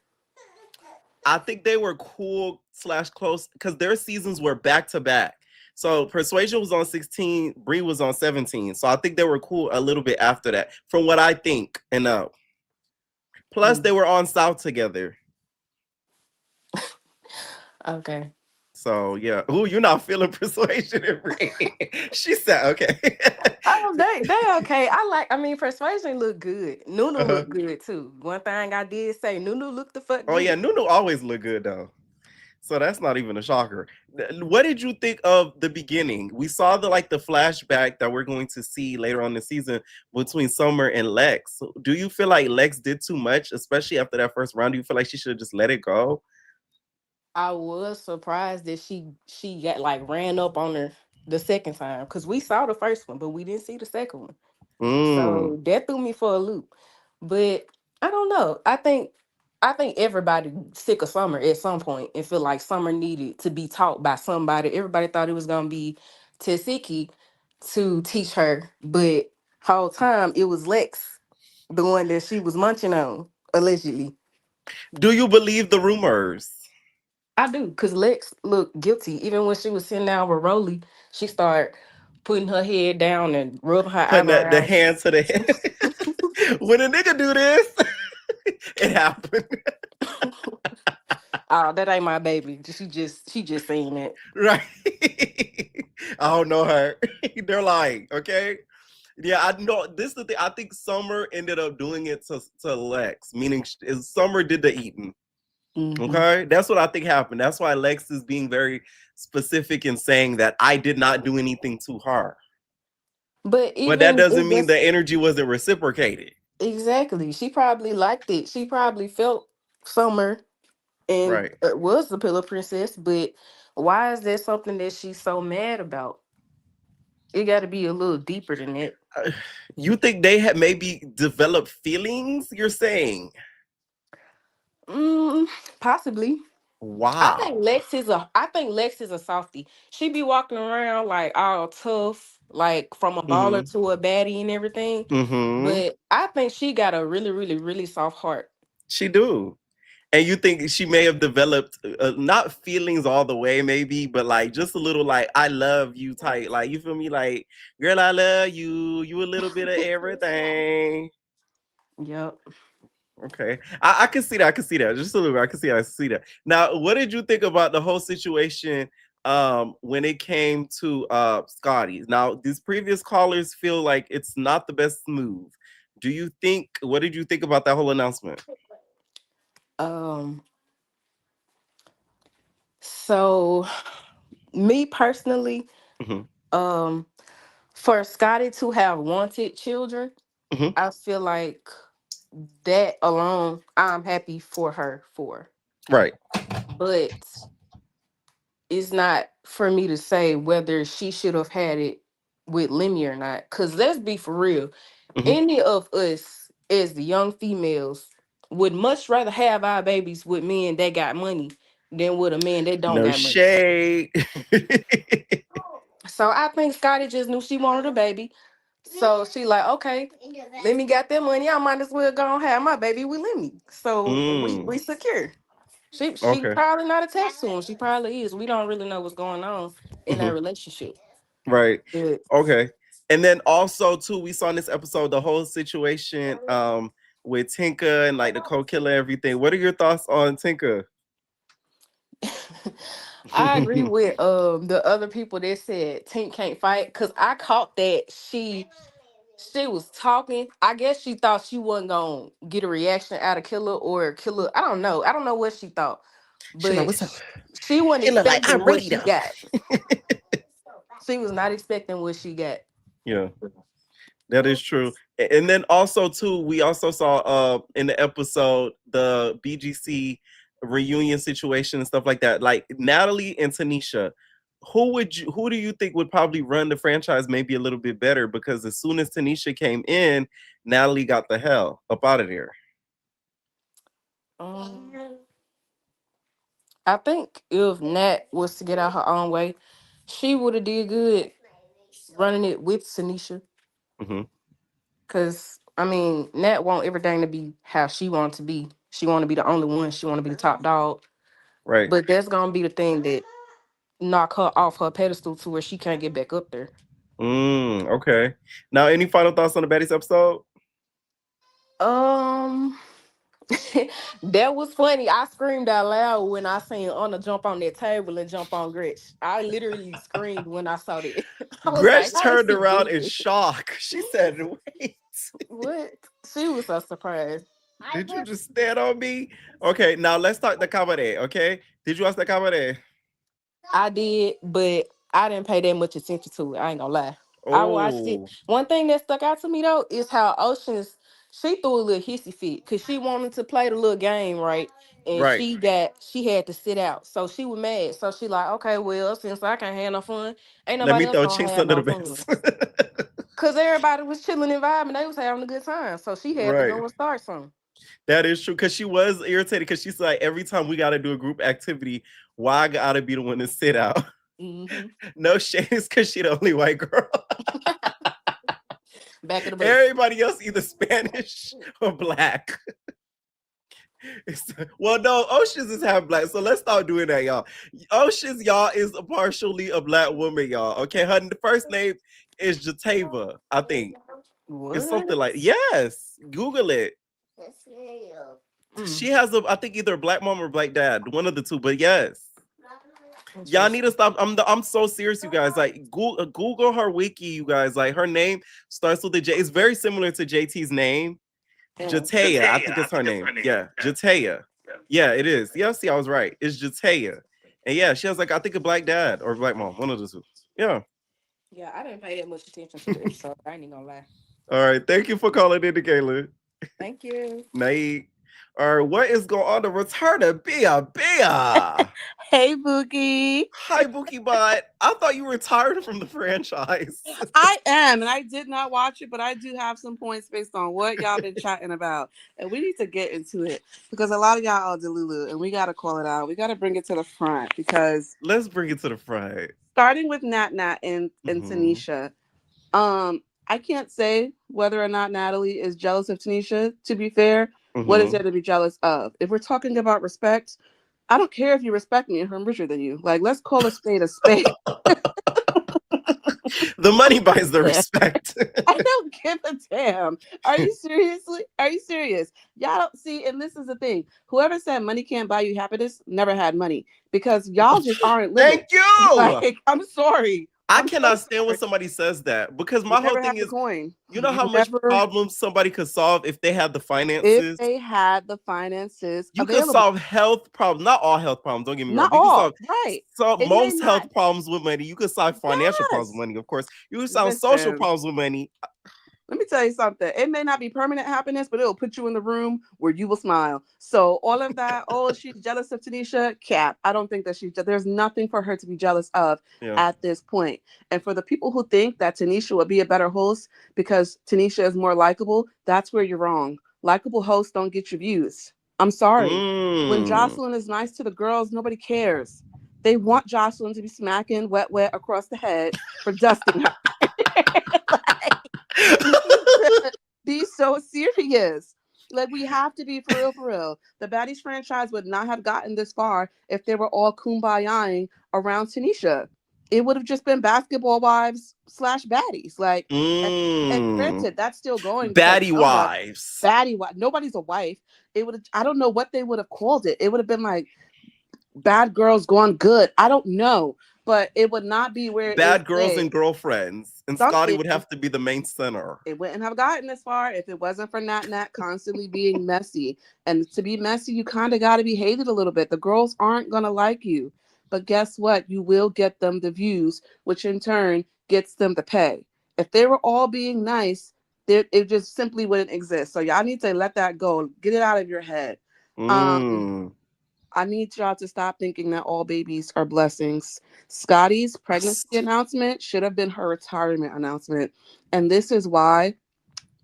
I think they were cool / close because their seasons were back to back. So Persuasion was on 16, Brie was on 17. So I think they were cool a little bit after that, from what I think. And plus they were on South together. Okay. So yeah. Ooh, you're not feeling Persuasion and Brie. She said, okay. Oh, they okay. I mean, Persuasion looked good. Nunu looked good too. One thing I did say, Nunu looked the fuck good. Oh yeah, Nunu always look good though. So that's not even a shocker. What did you think of the beginning? We saw the flashback that we're going to see later on the season between Summer and Lex. Do you feel like Lex did too much, especially after that first round? Do you feel like she should have just let it go? I was surprised that she got ran up on her the second time, because we saw the first one, but we didn't see the second one. So that threw me for a loop. But I don't know. I think everybody sick of Summer at some point and feel like Summer needed to be taught by somebody. Everybody thought it was gonna be Tasiki to teach her, but whole time it was Lex, the one that she was munching on, allegedly. Do you believe the rumors? I do, because Lex looked guilty. Even when she was sitting down with Rolly, she started putting her head down and rubbing her Putting the eyebrows. hand to the head. When a nigga do this, it happened. Oh, that ain't my baby. She just saying it. Right. I don't know her. They're lying, okay? Yeah, I know. This is the thing. I think Summer ended up doing it to Lex, meaning Summer did the eating. Mm-hmm. Okay? That's what I think happened. That's why Lex is being very specific in saying that I did not do anything to her. But that doesn't mean the energy wasn't reciprocated. Exactly. She probably liked it. She probably felt Summer and was the Pillow Princess, but why is that something that she's so mad about? It got to be a little deeper than that. You think they had maybe developed feelings, you're saying? Possibly. Wow. I think Lex is a softie. She be walking around like all tough, like from a baller to a baddie and everything. But I think she got a really, really, really soft heart. She do. And you think she may have developed not feelings all the way, maybe, but just a little I love you type. You feel me? Girl, I love you. You a little bit of everything. Yep. Okay. I can see that. I can see that. Just a little bit. I can see that. Now, what did you think about the whole situation when it came to Scotty? Now, these previous callers feel like it's not the best move. What did you think about that whole announcement? So me personally, for Scotty to have wanted children, I feel like that alone, I'm happy for her for. Right. But it's not for me to say whether she should have had it with Lemmy or not. Because let's be for real. Any of us as the young females would much rather have our babies with men that got money than with a man that don't got money. No shade. So I think Scotty just knew she wanted a baby. So she like, okay, Lemmy got that money. I might as well go and have my baby with Lemmy. So we secure. She probably not attached to him. She probably is. We don't really know what's going on in that relationship. Right. But, okay. And then also too, we saw in this episode the whole situation with Tinka and the co-killer and everything. What are your thoughts on Tinka? I agree with the other people that said Tink can't fight, because I caught that she was talking. I guess she thought she wasn't gonna get a reaction out of Killer or Killer. I don't know what she thought, but she wasn't expecting what she got. She was not expecting what she got. Yeah, that is true. And then also too, we also saw in the episode the BGC reunion situation and stuff like that. Natalie and Tanisha, who do you think would probably run the franchise maybe a little bit better? Because as soon as Tanisha came in, Natalie got the hell up out of there. I think if Nat was to get out her own way, she would have did good running it with Tanisha. Cause I mean, Nat want everything to be how she wants to be. She want to be the only one. She want to be the top dog. Right. But that's gonna be the thing that knock her off her pedestal to where she can't get back up there. Okay. Now, any final thoughts on the Baddies episode? That was funny. I screamed out loud when I seen Anna jump on that table and jump on Gretch. I literally screamed when I saw that. I was Gretch like, how did turned she around do in this? shock. She said, wait. What? She was so surprised. Did you just stand on me? Okay, now let's talk the Cabaret, okay? Did you watch the Cabaret? I did, but I didn't pay that much attention to it. I ain't gonna lie. I watched it. Oh. One thing that stuck out to me though is how Oceans, she threw a little hissy fit because she wanted to play the little game, right? And Right. she had to sit out. So she was mad. So she like, okay, well, since I can't have no fun, ain't Let nobody me else throw gonna chinks have under no the fun. best. Cause everybody was chilling and vibing, they was having a good time. So she had to Right. go and start something. That is true, because she was irritated because she's like, every time we got to do a group activity, why I got to be the one to sit out? No shade, it's because she the only white girl. Back of the bus. Everybody else either Spanish or black. Well, no, Oceans is half black, so let's start doing that, y'all. Oceans, y'all, is partially a black woman, y'all. Okay, her first name is Jatava, I think. What? It's something like, yes, Google it. She has I think either a black mom or black dad, one of the two, but yes. Y'all need to stop. I'm so serious, you guys. Like, Google her wiki, you guys. Like, her name starts with a J. It's very similar to JT's name. Jatea, I think it's her name. Yeah, Jatea. Yeah, it is. Yeah, see, I was right. It's Jatea. And yeah, she has like, I think a black dad or a black mom, one of the two. Yeah. Yeah, I didn't pay that much attention to this, so I ain't even gonna lie. All right. Thank you for calling in, Kayla. Thank you. Nate. All right, what is going on? The return of Bia. Hey, Bookie. Hi, Bookie Bot. I thought you retired from the franchise. I am, and I did not watch it, but I do have some points based on what y'all been chatting about. And we need to get into it because a lot of y'all are Delulu, and we got to call it out. We got to bring it to the front because... Let's bring it to the front. Starting with Nat and Tanisha, I can't say whether or not Natalie is jealous of Tanisha, to be fair. What is there to be jealous of? If we're talking about respect, I don't care if you respect me if I'm richer than you. Like, let's call a spade a spade. The money buys the respect. I don't give a damn. Are you serious? Y'all don't see, and this is the thing. Whoever said money can't buy you happiness never had money because y'all just aren't living. Thank you. Like, I'm sorry. I cannot stand when somebody says that because my whole thing is, you know how much problems somebody could solve if they had the finances? If they had the finances, you could solve health problems. Not all health problems, don't get me wrong. You can solve most health problems with money. You could solve financial problems with money, of course. You could solve social problems with money. Let me tell you something. It may not be permanent happiness, but it'll put you in the room where you will smile. So all of that, she's jealous of Tanisha, cap. I don't think that there's nothing for her to be jealous of at this point. And for the people who think that Tanisha would be a better host because Tanisha is more likable, that's where you're wrong. Likable hosts don't get your views. I'm sorry. When Joseline is nice to the girls, nobody cares. They want Joseline to be smacking wet across the head for dusting her. Be so serious. Like, we have to be for real. The Baddies franchise would not have gotten this far if they were all kumbayaing around Tanisha. It would have just been basketball wives / baddies. Like, and granted, that's still going. Baddie wives. Baddie wife. Nobody's a wife. It would. I don't know what they would have called it. It would have been like Bad Girls Gone Good. I don't know. But it would not be where Bad Girls and Girlfriends. And Scotty would have to be the main center. It wouldn't have gotten this far if it wasn't for Nat constantly being messy. And to be messy, you kind of got to be hated a little bit. The girls aren't going to like you. But guess what? You will get them the views, which in turn gets them the pay. If they were all being nice, it just simply wouldn't exist. So y'all need to let that go. Get it out of your head. I need y'all to stop thinking that all babies are blessings. Scotty's pregnancy announcement should have been her retirement announcement. And this is why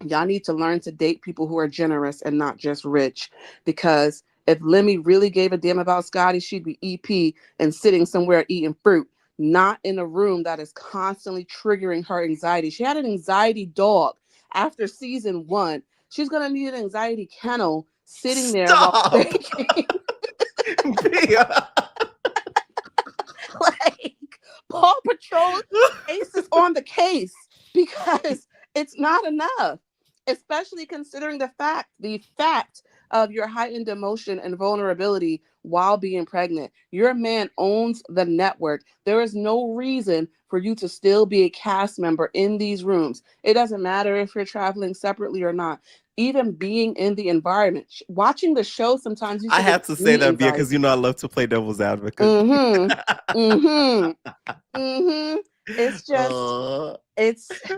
y'all need to learn to date people who are generous and not just rich. Because if Lemmy really gave a damn about Scotty, she'd be EP and sitting somewhere eating fruit, not in a room that is constantly triggering her anxiety. She had an anxiety dog after season 1. She's going to need an anxiety kennel sitting there while baking. Like, Paw Patrol Ace is on the case because it's not enough, especially considering the fact of your heightened emotion and vulnerability while being pregnant. Your man owns the network. There is no reason for you to still be a cast member in these rooms. It doesn't matter if you're traveling separately or not. Even being in the environment, watching the show, sometimes you. I had to say that because I love to play devil's advocate. It's just,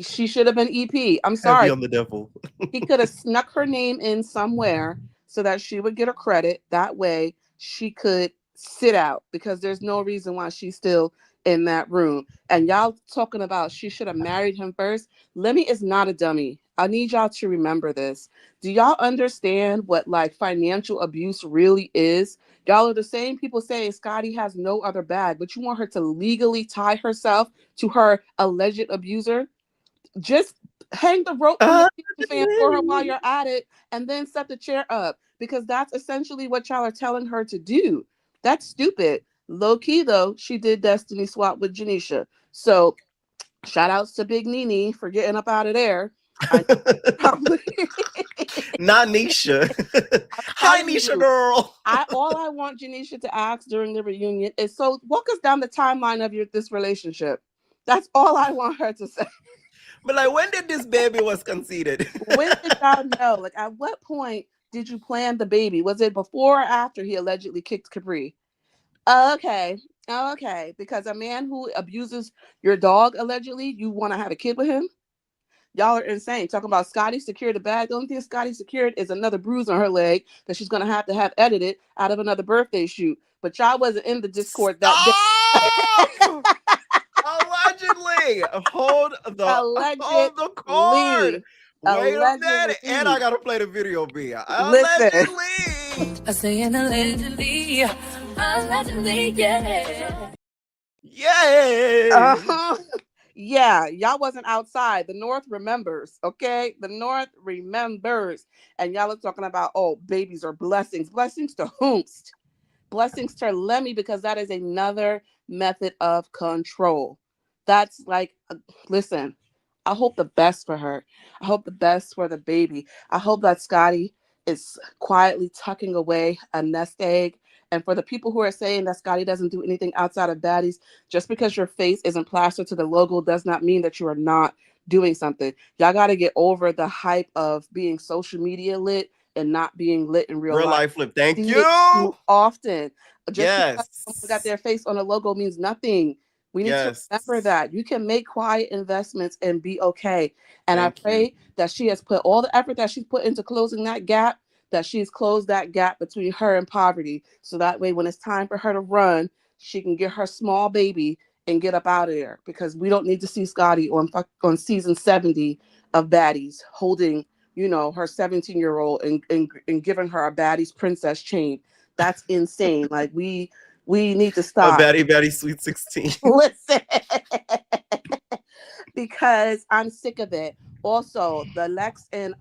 she should have been EP. I'm sorry. Heavy on the devil. He could have snuck her name in somewhere so that she would get a credit. That way she could sit out, because there's no reason why she's still in that room. And y'all talking about she should have married him first. Lemmy is not a dummy. I need y'all to remember this. Do y'all understand what like financial abuse really is? Y'all are the same people saying Scotty has no other bag, but you want her to legally tie herself to her alleged abuser? Just hang the rope from the fan for her while you're at it, and then set the chair up, because that's essentially what y'all are telling her to do. That's stupid. Low key though, she did Destiny swap with Janisha. So shout outs to Big Nene for getting up out of there. Probably not Nisha. Hi Nisha girl. All I want Janisha to ask during the reunion is, so walk us down the timeline of this relationship. That's all I want her to say. But like, when did this baby was conceived? When did y'all know? Like, at what point did you plan the baby? Was it before or after he allegedly kicked Capri? Okay. Because a man who abuses your dog allegedly, you want to have a kid with him? Y'all are insane. Talking about Scotty secured the bag. The only thing Scotty secured is another bruise on her leg that she's going to have edited out of another birthday shoot. But y'all wasn't in the Discord that day. Allegedly. Hold the cord. Wait a minute. And I got to play the video, Bia. Allegedly. I say allegedly. Allegedly, yeah. Yeah. Yeah, y'all wasn't outside. The North remembers, okay? The North remembers. And y'all are talking about, oh, babies are blessings. Blessings to whomst? Blessings to Lemmy, because that is another method of control. That's like, listen, I hope the best for her. I hope the best for the baby. I hope that Scotty is quietly tucking away a nest egg. And for the people who are saying that Scotty doesn't do anything outside of Baddies, just because your face isn't plastered to the logo does not mean that you are not doing something. Y'all got to get over the hype of being social media lit and not being lit in real life. Flip. Thank you. Too often. Just because someone got their face on a logo means nothing. We need to remember that. You can make quiet investments and be okay. And I pray that she has put all the effort that she's put into closing that gap, that she's closed that gap between her and poverty. So that way, when it's time for her to run, she can get her small baby and get up out of there. Because we don't need to see Scotty on season 70 of Baddies holding, her 17-year-old and giving her a Baddies princess chain. That's insane. Like, we need to stop. A Baddie Sweet 16. Listen. Because I'm sick of it. Also, the Lex and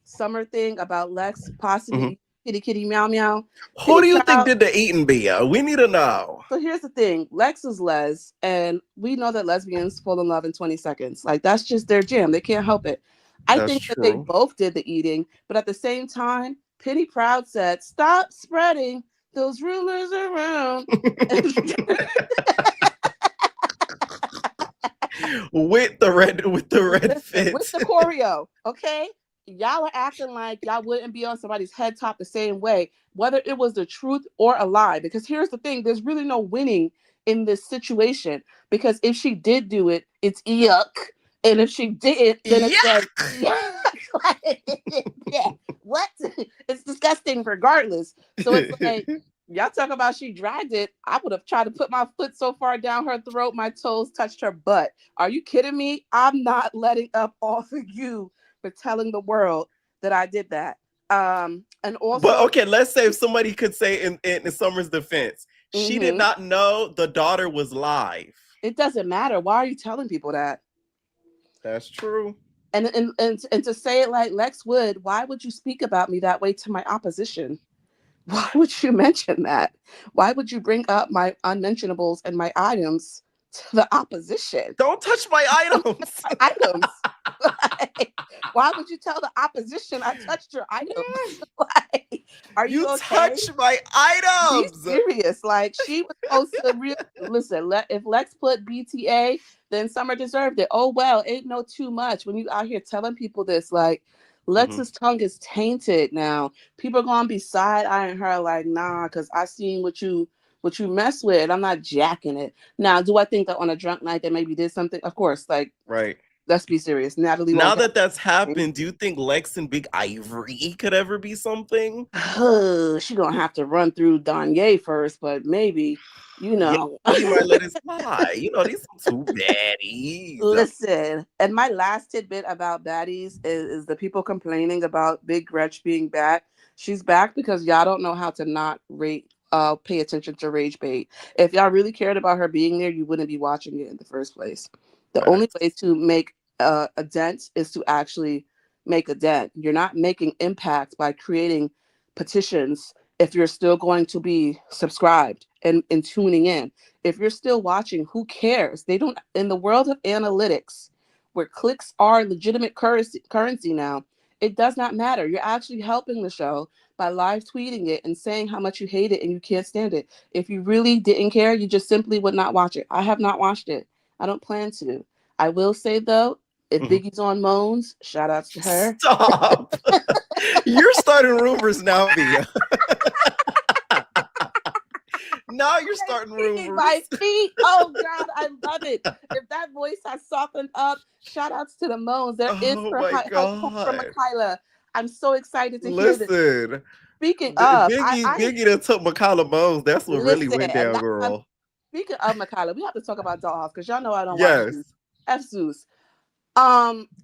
Summer thing about Lex possibly kitty meow meow. Who do you think did the eating, Bia? We need to know. So here's the thing. Lex is les, and we know that lesbians fall in love in 20 seconds. Like, that's just their jam. They can't help it. I think that they both did the eating, but at the same time, Penny Proud said, stop spreading those rumors around. with the red fit. With the choreo, okay? Y'all are acting like y'all wouldn't be on somebody's head top the same way, whether it was the truth or a lie. Because here's the thing, there's really no winning in this situation. Because if she did do it, it's yuck. And if she didn't, then it's like, yuck. Yeah, what? It's disgusting regardless. So it's like, y'all talk about she dragged it. I would have tried to put my foot so far down her throat, my toes touched her butt. Are you kidding me? I'm not letting up off of you for telling the world that I did that. And also, but okay, let's say if somebody could say in Summer's defense, she did not know the daughter was live. It doesn't matter. Why are you telling people that? That's true. And to say it like Lex would, why would you speak about me that way to my opposition? Why would you mention that? Why would you bring up my unmentionables and my items to the opposition? Don't touch my items. My items. Why would you tell the opposition I touched your items? Like, are you okay? Touch my items. Be serious. Like, she was supposed to listen. If Lex put BTA, then Summer deserved it. Oh well, ain't no too much when you out here telling people this. Like, Lex's tongue is tainted now. People are gonna be side-eyeing her like, nah, because I seen what you mess with. I'm not jacking it. Now, do I think that on a drunk night they maybe did something? Of course, like, right. Let's be serious. Natalie. Now that that's happened, do you think Lex and Big Ivory could ever be something? She gonna have to run through Danye first, but maybe, you know. Yeah, he might let it slide. You know, these are two baddies. Listen, and my last tidbit about baddies is the people complaining about Big Gretch being back. She's back because y'all don't know how to not pay attention to rage bait. If y'all really cared about her being there, you wouldn't be watching it in the first place. The only way to make a dent is to actually make a dent. You're not making impact by creating petitions if you're still going to be subscribed and tuning in. If you're still watching, who cares? They don't, in the world of analytics, where clicks are legitimate currency now, it does not matter. You're actually helping the show by live tweeting it and saying how much you hate it and you can't stand it. If you really didn't care, you just simply would not watch it. I have not watched it. I don't plan to. I will say, though, if Biggie's on Moans, shout outs to her. Stop. You're starting rumors now, Via. Now you're starting rumors. My feet. Oh, God, I love it. If that voice has softened up, shout outs to the Moans. There is help from Michaela. I'm so excited to hear this. Speaking of, Biggie that took Michaela Moans. That's what really went down, girl. Speaking of Michaela, we have to talk about Dollhouse because y'all know I don't watch F. Zeus.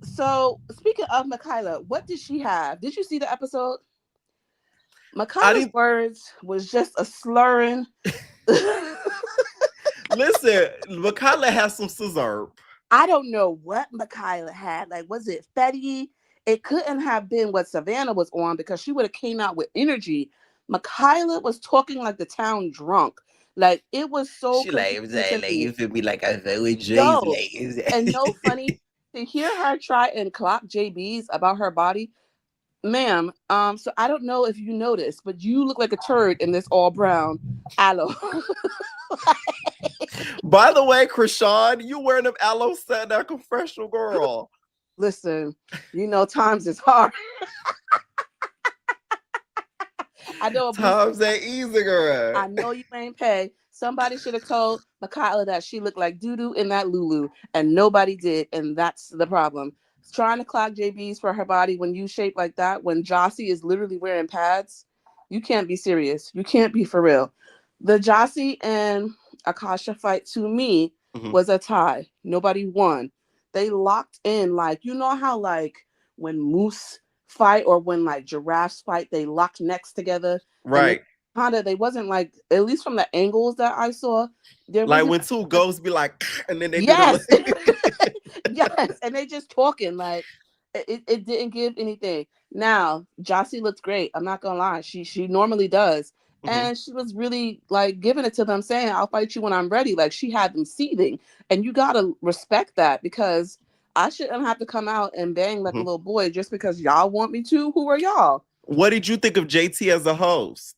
So speaking of Michaela, what did she have? Did you see the episode? Michaela's words was just a slurring. Listen, Michaela has some scissor. I don't know what Michaela had. Like, was it Fetty? It couldn't have been what Savannah was on because she would have came out with energy. Michaela was talking like the town drunk. Like, it was so. She like you feel me, like I said with Jay-Z. And no funny to hear her try and clock JB's about her body, ma'am. So I don't know if you noticed, but you look like a turd in this all brown aloe. By the way, Krishan, you wearing them aloe set that confessional, girl. Listen, you know times is hard. I know times ain't easy, girl. I know you ain't pay. Somebody should have told Michaela that she looked like doo-doo in that Lulu, and nobody did, and that's the problem. Trying to clock JB's for her body when you shape like that, when Jossie is literally wearing pads, you can't be serious. You can't be for real. The Jossie and Akasha fight, to me, was a tie. Nobody won. They locked in, like, you know how, like, when moose fight or when, like, giraffes fight, they lock necks together? Right. They wasn't like, at least from the angles that I saw, there like when two ghosts be like, and then they yes, yes, and they just talking like it didn't give anything. Now Jossie looked great. I'm not gonna lie, she normally does, and she was really like giving it to them, saying, "I'll fight you when I'm ready." Like she had them seething, and you gotta respect that because I shouldn't have to come out and bang like a little boy just because y'all want me to. Who are y'all? What did you think of JT as a host?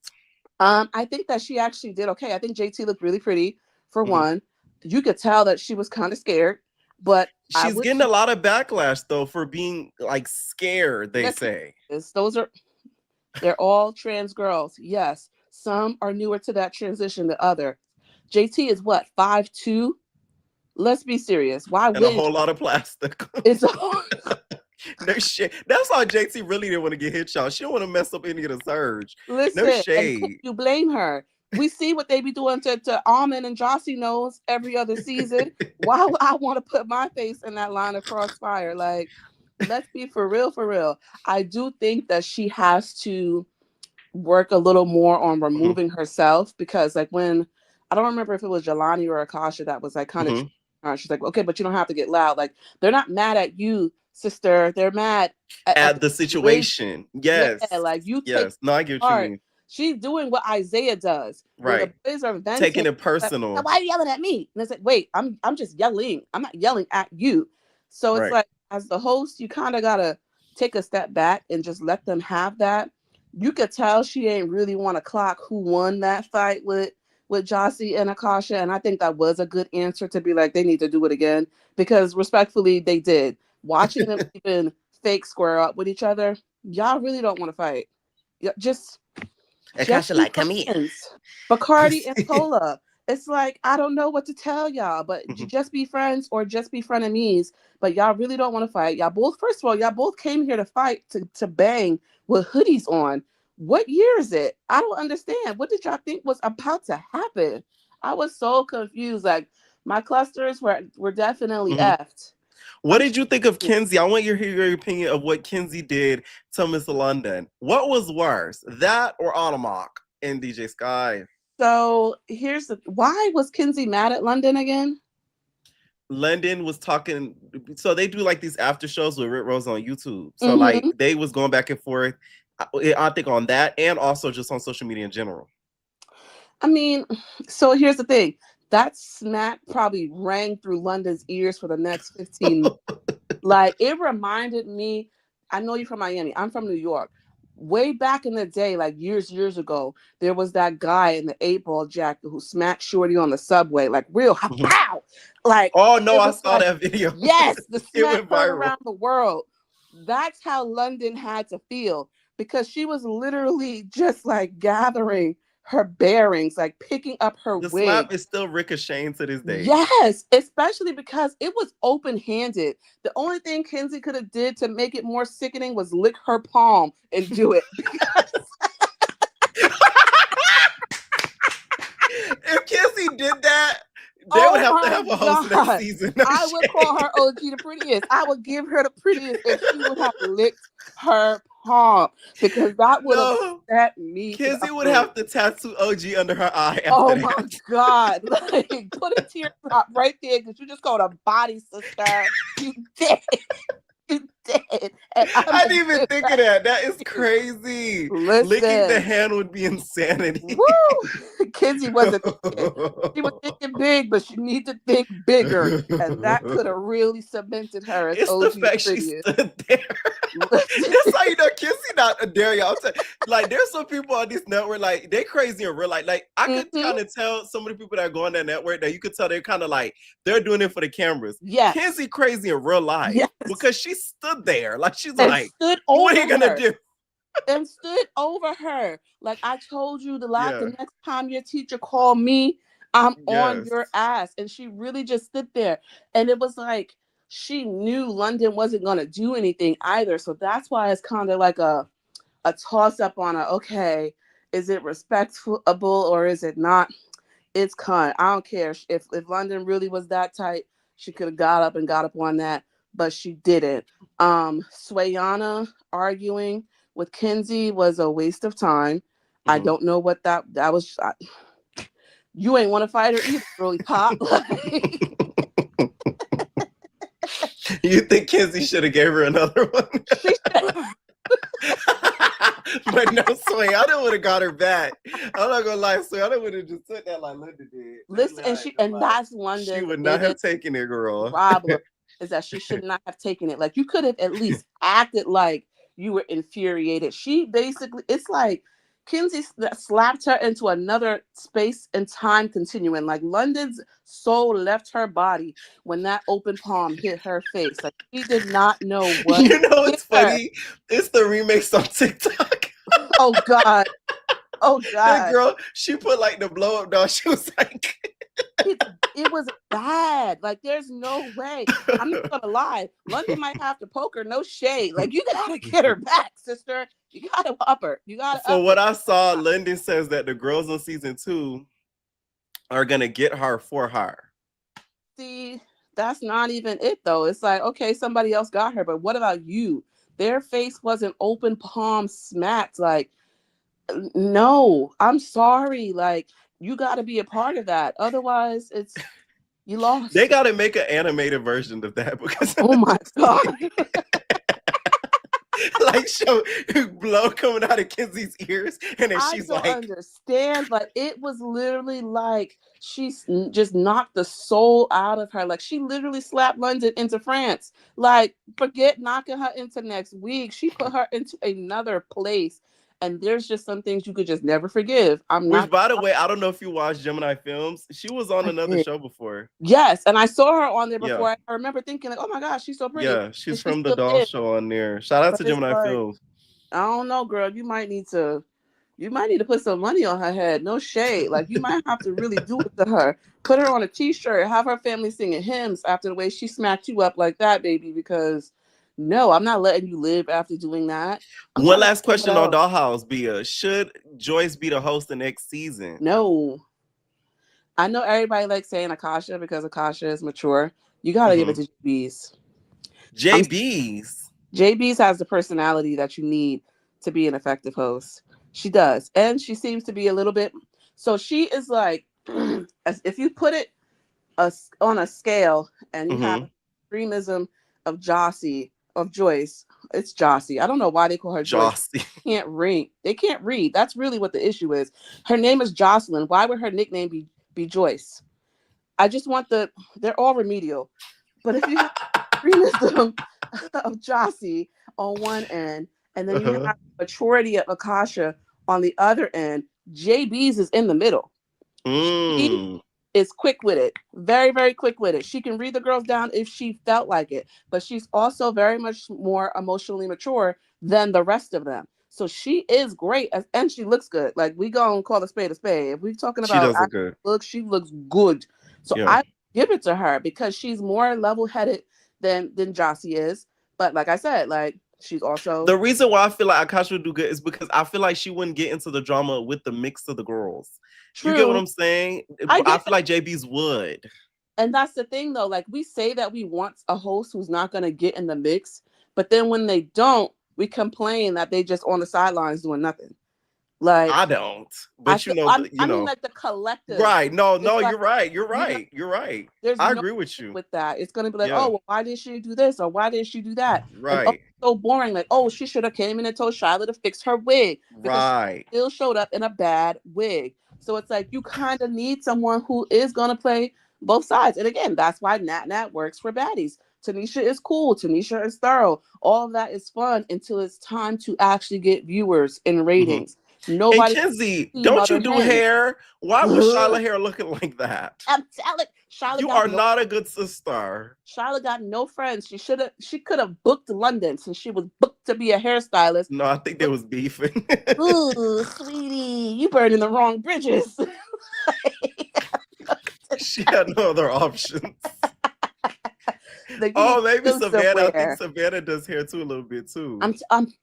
I think that she actually did okay. I think JT looked really pretty for one. You could tell that she was kind of scared, but she's getting a lot of backlash though for being like scared. They say they're all trans girls. Yes, some are newer to that transition than other. JT is what, 5'2"? Let's be serious. Why? And a whole lot of plastic. It's No shade. That's why JT really didn't want to get hit, y'all. She don't want to mess up any of the surge. Listen, No and shade. you blame her. We see what they be doing to Almond and Jossie knows every other season. Why would I want to put my face in that line of crossfire? Like, let's be for real, for real. I do think that she has to work a little more on removing herself, because like when I don't remember if it was Jelani or Akasha that was like kind of she's like, okay, but you don't have to get loud. Like, they're not mad at you, sister. They're mad at the situation. Yes. Yeah, like you yes. No, I get what you mean. She's doing what Isaiah does. Right. When the boys are venting, taking it personal. Like, why are you yelling at me? And it's like, wait, I'm just yelling. I'm not yelling at you. So it's like, as the host, you kind of gotta take a step back and just let them have that. You could tell she ain't really want to clock who won that fight with Jossie and Akasha. And I think that was a good answer, to be like, they need to do it again, because respectfully, they did. Watching them even fake square up with each other, y'all really don't want to fight. Just Akasha like, come here. Bacardi and Cola. It's like, I don't know what to tell y'all, but just be friends or just be frenemies. But y'all really don't want to fight. Y'all both, first of all, y'all both came here to fight, to bang with hoodies on. What year is it? I don't understand. What did y'all think was about to happen? I was so confused. Like, my clusters were definitely effed. What did you think of Kenzie? I want you to hear your opinion of what Kenzie did to Miss London. What was worse, that or Automach in DJ Sky? So here's why was Kenzie mad at London again? London was talking, so they do like these after shows with Rick Rose on YouTube. So like they was going back and forth, I think, on that, and also just on social media in general. I mean, so here's the thing. That smack probably rang through London's ears for the next 15 minutes. Like, it reminded me, I know you're from Miami, I'm from New York. Way back in the day, like years ago, there was that guy in the 8-ball jacket who smacked Shorty on the subway, like real pow. Like, oh no, I saw that video. Yes, the smack went viral around the world. That's how London had to feel, because she was literally just like gathering her bearings, like picking up her wig. The slap is still ricocheting to this day. Yes, especially because it was open-handed. The only thing Kenzie could have did to make it more sickening was lick her palm and do it. If Kenzie did that, they would have to have a host next season. No I would call her OG the prettiest. I would give her the prettiest if she would have licked her palm, because that would have set me. Kenzie would have to tattoo OG under her eye. Oh my God. Like, put a teardrop right there, because you just called a body, sister. You did. You did. I didn't even think of that. That is crazy. Listen. Licking the hand would be insanity. Woo! Kenzie wasn't thinking. She was thinking big, but she needed to think bigger. And that could have really cemented her as it's OG the fact prettiest. she stood there. That's how you know Kenzie not a dare y'all. Like, there's some people on this network, like, they crazy in real life. Like, I could kind of tell some of the people that go on that network that you could tell they're kind of like, they're doing it for the cameras. Yeah. Kenzie crazy in real life. Yes. Because she stood there. Like, she's And like, stood what over are you going to her. do? And stood over her. Like, I told you, the next time your teacher called me, I'm on your ass. And she really just stood there. And it was like, she knew London wasn't going to do anything either. So that's why it's kind of like a toss up on okay, is it respectful or is it not? It's cunt. I don't care. If London really was that tight, she could have got up on that, but she didn't. Swayana arguing with Kenzie was a waste of time. I don't know what that was. You ain't want to fight her either, really, Pop. You think Kenzie should have gave her another one? But no, Swayana would have got her back. I'm not gonna lie, Swayana would have just took that like Linda did. Listen, and that's London. She would not have taken it, girl. Problem is that she should not have taken it. Like, you could have at least acted like you were infuriated. She basically, it's like Kenzie slapped her into another space and time continuum. Like, London's soul left her body when that open palm hit her face. Like, she did not know what. You know what's funny? It's the remakes on TikTok. Oh God. Oh God. That girl, she put like the blow up doll. She was like, it was bad. Like, there's no way. I'm not gonna lie. London might have to poke her, no shade. Like, you gotta get her back, sister. You gotta up her. You gotta For up what her. I saw, London says that the girls on season 2 are gonna get her for her. See, that's not even it though. It's like, okay, somebody else got her, but what about you? Their face wasn't open palm smacked. Like, no, I'm sorry. Like, you got to be a part of that. Otherwise, you lost. They got to make an animated version of that because oh my god, like show blow coming out of Kenzie's ears, and then she's I don't understand. Like, it was literally like she's just knocked the soul out of her. Like, she literally slapped London into France. Like, forget knocking her into next week. She put her into another place. And there's just some things you could just never forgive. Which, by the way, I don't know if you watched Gemini Films. She was on another show before. Yes, and I saw her on there before. Yeah. I remember thinking, like, oh my gosh, she's so pretty. Yeah, she's from the Doll Show on there. Shout out to Gemini Films. I don't know, girl. You might need to put some money on her head. No shade. Like, you might have to really do it to her. Put her on a t-shirt. Have her family singing hymns after the way she smacked you up like that, baby, because no, I'm not letting you live after doing that. One last question on Dollhouse, Bia. Should Joyce be the host the next season? No. I know everybody likes saying Akasha because Akasha is mature. You got to give it to JB's. JB's has the personality that you need to be an effective host. She does. And she seems to be a little bit... So she is like... as if you put it on a scale and you have extremism of Joyce, it's Jossie. I don't know why they call her Joyce. They can't read. They can't read. That's really what the issue is. Her name is Joseline. Why would her nickname be Joyce? I just want they're all remedial. But if you have extremism of Jossie on one end, and then you have maturity of Akasha on the other end, JB's is in the middle. She is quick with it. Very, very quick with it. She can read the girls down if she felt like it, but she's also very much more emotionally mature than the rest of them. So she is great, and she looks good. Like, we gonna call a spade a spade. If we're talking about she looks good. So I give it to her because she's more level-headed than Jossie is. But like I said, like, she's also... The reason why I feel like Akasha would do good is because I feel like she wouldn't get into the drama with the mix of the girls. True. You get what I'm saying? I feel like JB's would. And that's the thing, though. Like, we say that we want a host who's not going to get in the mix, but then when they don't, we complain that they just on the sidelines doing nothing. Like, I don't, but I mean, like, the collective, right? No, like, you're right. I agree with you with that. It's gonna be like, oh, well, why did she do this or why did she do that? Right. And, so boring. Like, oh, she should have came in and told Shyla to fix her wig. Right. She still showed up in a bad wig. So it's like you kind of need someone who is gonna play both sides. And again, that's why Nat works for Baddies. Tanisha is cool. Tanisha is thorough. All of that is fun until it's time to actually get viewers and ratings. Nobody. Hey, Kenzie, don't you do hair? Why was Shyla hair looking like that? I'm telling Shyla, you are not a good sister. Shyla got no friends. She could have booked London since she was booked to be a hairstylist. No, I think they was beefing. Ooh, sweetie, you burning the wrong bridges. She had no other options. Maybe Savannah. I think Savannah does hair too a little bit too.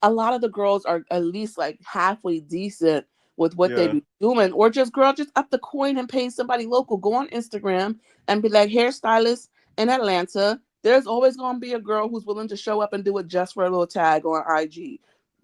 A lot of the girls are at least like halfway decent with what they be doing, or just up the coin and pay somebody local. Go on Instagram and be like, hairstylist in Atlanta. There's always gonna be a girl who's willing to show up and do it just for a little tag on IG.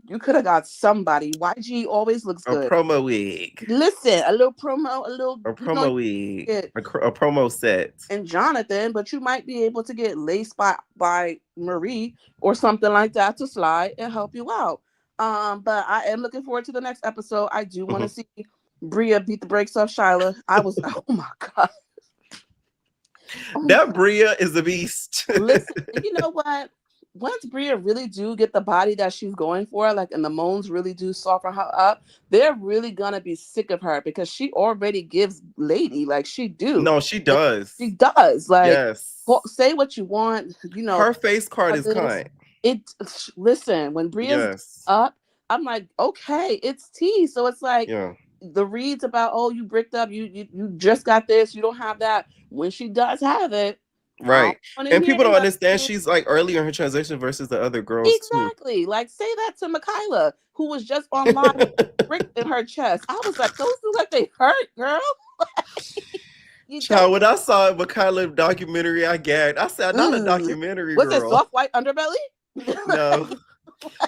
You could have got somebody. YG always looks good. A promo wig. Listen, a little promo, a promo wig, a promo set. And Jonathan, but you might be able to get laced by Marie or something like that to slide and help you out. But I am looking forward to the next episode. I do want to see Bria beat the brakes off Shyla. I was, oh my god. That Bria is a beast. Listen, you know what? Once Bria really do get the body that she's going for, like, and the moans really do soften her up, they're really gonna be sick of her because she already gives lady, like, she do. No, she does. She does. Like, yes. Say what you want. You know, her face card is kind. Listen, when Bria's up, I'm like, okay, it's tea. So it's like, the reads about, oh, you bricked up, you just got this, you don't have that. When she does have it, right, and people don't understand nothing. she's like earlier in her transition versus the other girls Exactly. Like, say that to Michaela, who was just online with brick in her chest. I was like, those look like they hurt, girl. Child, when I saw a Michaela documentary, I gagged. I said, not a documentary, What's girl. it, soft white underbelly? No.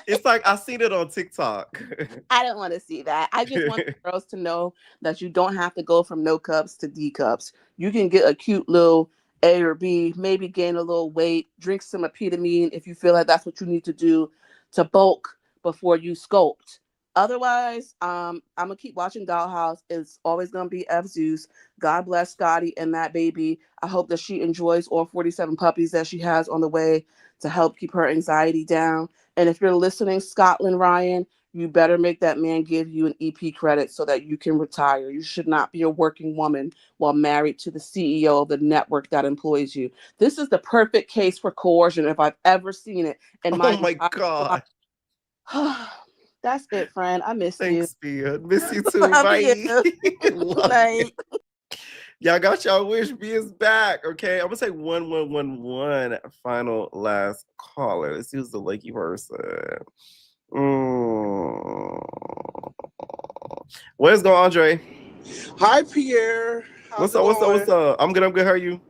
It's like I seen it on TikTok. I don't want to see that. I just want the girls to know that you don't have to go from no cups to D cups. You can get a cute little A or B, maybe gain a little weight, drink some epitamine if you feel like that's what you need to do to bulk before you sculpt. Otherwise, I'm gonna keep watching Dollhouse. It's always gonna be F Zeus. God bless Scotty and that baby. I hope that she enjoys all 47 puppies that she has on the way to help keep her anxiety down. And if you're listening, Scotland Ryan, you better make that man give you an EP credit so that you can retire. You should not be a working woman while married to the CEO of the network that employs you. This is the perfect case for coercion if I've ever seen it. And oh my God. That's it, friend. I missed you. Thanks, Bia. Miss you too. Bye. Bye. Y'all got y'all wish. Bia's back. Okay, I'm gonna take one final last caller. Let's use the lucky person. Where's going, Andre? Hi, Pierre. What's up? I'm good. How are you?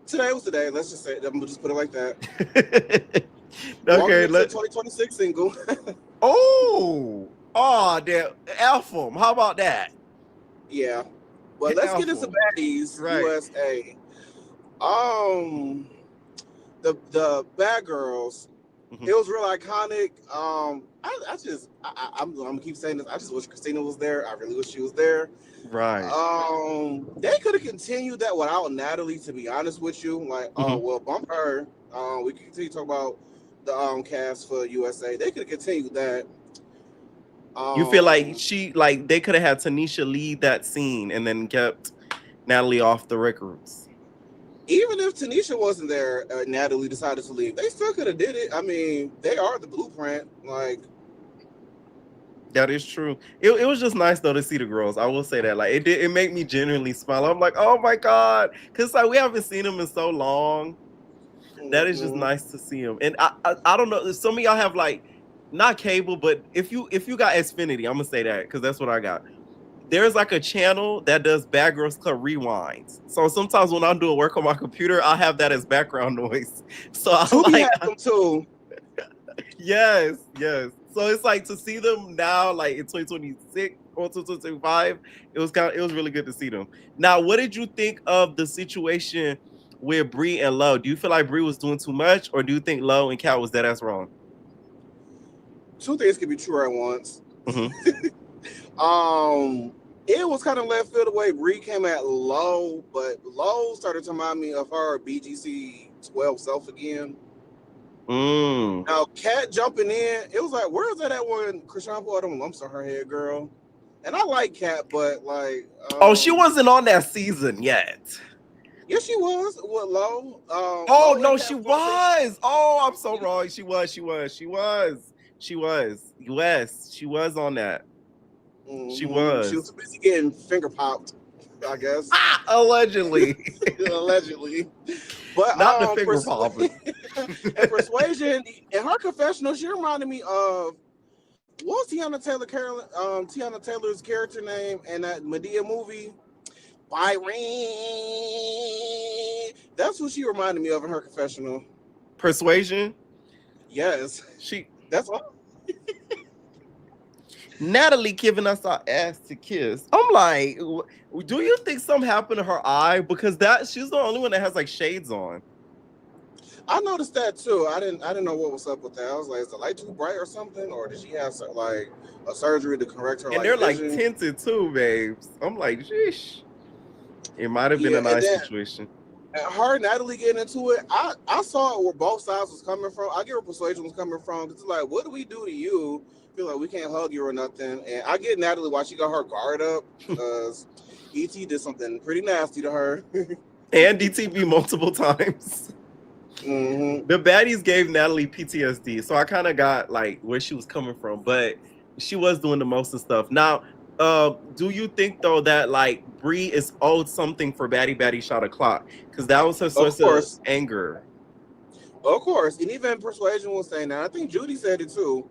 Today was the day. Let's just say it. I'm just put it like that. Okay, let's 2026 single. oh, the album. How about that? Yeah. Well, let's get into Baddies, right. USA. The Bad Girls. Mm-hmm. It was real iconic. I'm gonna keep saying this. I just wish Christina was there. I really wish she was there. Right. They could have continued that without Natalie, to be honest with you. Like, bump her. We can continue to talk about the cast for USA. They could have continued that. You feel like they could have had Tanisha lead that scene and then kept Natalie off the records. Even if Tanisha wasn't there, Natalie decided to leave. They still could have did it. I mean, they are the blueprint. Like, that is true. It was just nice though to see the girls. I will say that. Like, it made me genuinely smile. I'm like, oh my God, because like we haven't seen them in so long. That is just nice to see them. And I don't know. Some of y'all have like not cable, but if you got Xfinity, I'm gonna say that because that's what I got. There's like a channel that does Bad Girls Club rewinds. So sometimes when I'm doing work on my computer, I have that as background noise. So I like them too. Yes. So it's like to see them now, like in 2026 or 2025, it was really good to see them. Now, what did you think of the situation with Bree and Lo? Do you feel like Bree was doing too much, or do you think Lo and Kat was dead ass wrong? Two things can be true at once. Mm-hmm. It was kind of left field the way Bree came at Lo, but Lo started to remind me of her BGC 12 self again. Now, Kat jumping in, it was like, where is that at when Krishan put them lumps on her head, girl? And I like Kat, but like, she wasn't on that season yet. Yes, she was. What, Lo? No, she was. Oh, I'm so wrong. She was. Yes, she was on that. Mm-hmm. She was. She was busy getting finger popped, I guess. Allegedly. Allegedly. But not the finger popping. And Persuasion, in her confessional, she reminded me of what was Tiana Taylor's character name in that Medea movie? Byron. That's what she reminded me of in her confessional. Persuasion? Yes. That's all. Natalie giving us our ass to kiss. I'm like, do you think something happened to her eye? Because she's the only one that has like shades on. I noticed that too. I didn't know what was up with that. I was like, is the light too bright or something? Or did she have like a surgery to correct her? And they're vision? Like tinted too, babes. I'm like, sheesh. It might have been a nice situation. And her and Natalie getting into it, I saw it where both sides was coming from. I get where Persuasion was coming from. Because it's like, what do we do to you? Feel like we can't hug you or nothing. And I get Natalie why she got her guard up. Because E.T. did something pretty nasty to her. And DTB multiple times. Mm-hmm. The Baddies gave Natalie PTSD. So I kind of got like where she was coming from. But She was doing the most of stuff. Now, do you think though that like Bree is owed something for Baddie Shot O'Clock? Because that was her source of anger. Of course, and even Persuasion was saying that. I think Judy said it too.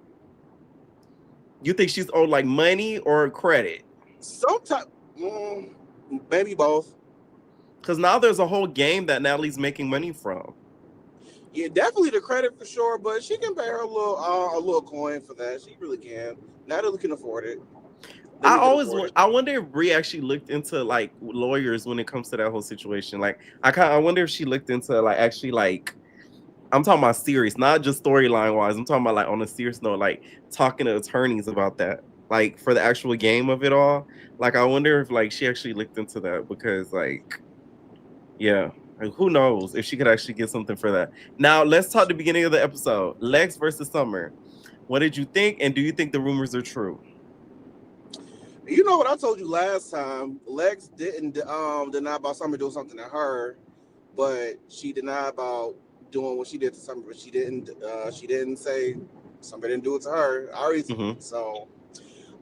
You think she's owed like money or credit? Sometimes, maybe both. Because now there's a whole game that Natalie's making money from. Yeah, definitely the credit for sure, but she can pay her a little coin for that. She really can. Natalie can afford it. I wonder if Brie actually looked into like lawyers when it comes to that whole situation. Like, I wonder if she looked into like actually like, I'm talking about serious, not just storyline wise. I'm talking about like on a serious note, like talking to attorneys about that, like for the actual game of it all. Like, I wonder if like she actually looked into that because like, yeah. Like, who knows if she could actually get something for that. Now, let's talk the beginning of the episode. Lex versus Summer. What did you think? And do you think the rumors are true? You know what I told you last time? Lex didn't deny about Summer doing something to her, but she denied about doing what she did to Summer. But she didn't say Summer didn't do it to her. So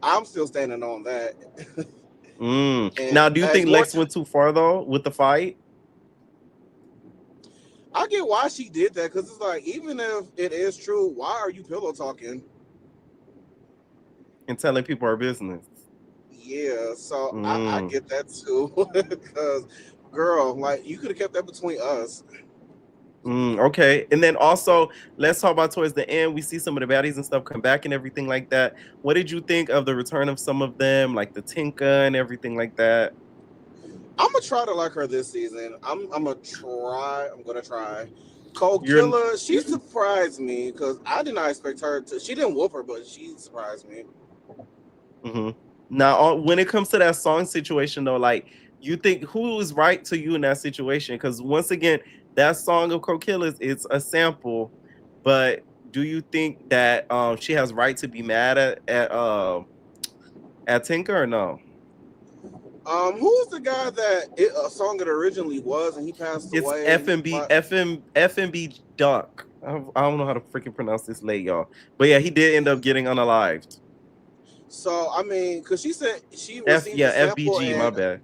I'm still standing on that. Now, do you think Lex went too far though with the fight? I get why she did that, because it's like, even if it is true, why are you pillow talking and telling people our business? Yeah, so I get that too. Because, girl, like, you could have kept that between us. Okay, and then also let's talk about towards the end. We see some of the baddies and stuff come back and everything like that. What did you think of the return of some of them, like the Tinka and everything like that? I'm gonna try to like her this season. I'm gonna try. Cold Killer, she surprised me because I did not expect her to. She didn't whoop her, but she surprised me. Now, when it comes to that song situation, though, like, you think who is right to you in that situation? Because once again, that song of Cold Killers, it's a sample, but do you think that she has right to be mad at Tinka or no? Who's the guy that a song it originally was and he passed away? It's FMB Duck. I don't know how to freaking pronounce this late, y'all. But yeah, he did end up getting unalived. So I mean, because she said she received a sample FBG, my bad.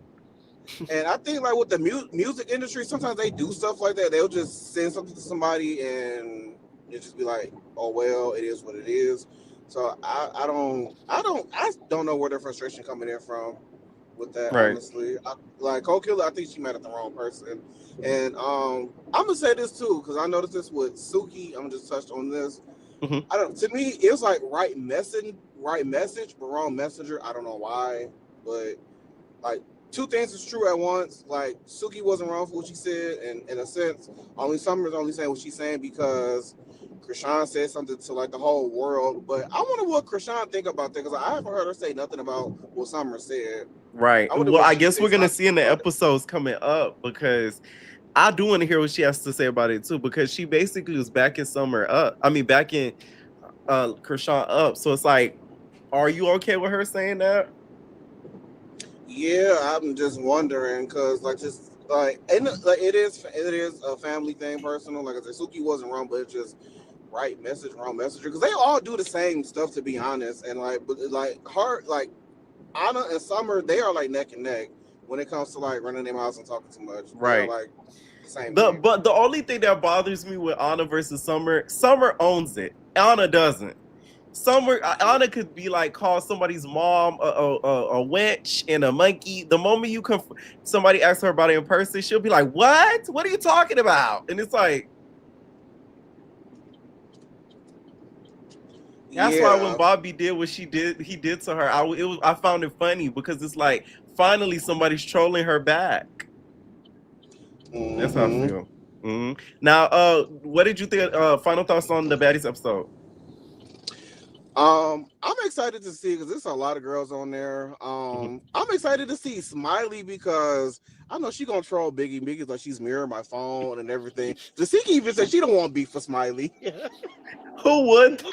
And I think like with the music industry, sometimes they do stuff like that. They'll just send something to somebody and it just be like, oh well, it is what it is. So I don't know where their frustration coming in from with that, honestly. Like Cold Killer, I think she mad at the wrong person. And I'm gonna say this too, because I noticed this with Suki. I'm just touched on this. To me, it was like right message, but wrong messenger. I don't know why, but like two things is true at once. Like Suki wasn't wrong for what she said, and in a sense, Summer's only saying what she's saying because Krishan said something to like the whole world. But I wonder what Krishan think about that, because I haven't heard her say nothing about what Summer said. Right. Well, I guess we're gonna see in the episodes coming up, because I do want to hear what she has to say about it too, because she basically was backing Summer up. I mean, backing Krishan up. So it's like, are you okay with her saying that? Yeah, I'm just wondering, because it is a family thing, personal. Like I said, Suki wasn't wrong, but it's just right message, wrong messenger. Because they all do the same stuff, to be honest. And Anna and Summer, they are like neck and neck when it comes to like running their mouths and talking too much. Right. Like the same. But the only thing that bothers me with Anna versus Summer owns it. Anna doesn't. Anna could be like, call somebody's mom a wench and a monkey. The moment somebody asks her about it in person, she'll be like, "What? What are you talking about?" And it's like, that's why when Bobby did what he did to her, I found it funny, because it's like finally somebody's trolling her back. That's how I feel. Now, what did you think? Final thoughts on the Baddies episode? I'm excited to see, because there's a lot of girls on there. I'm excited to see Smiley, because I know she's gonna troll Biggie. Biggie's like, she's mirroring my phone and everything. Jasika even said she don't want beef for Smiley. Who would?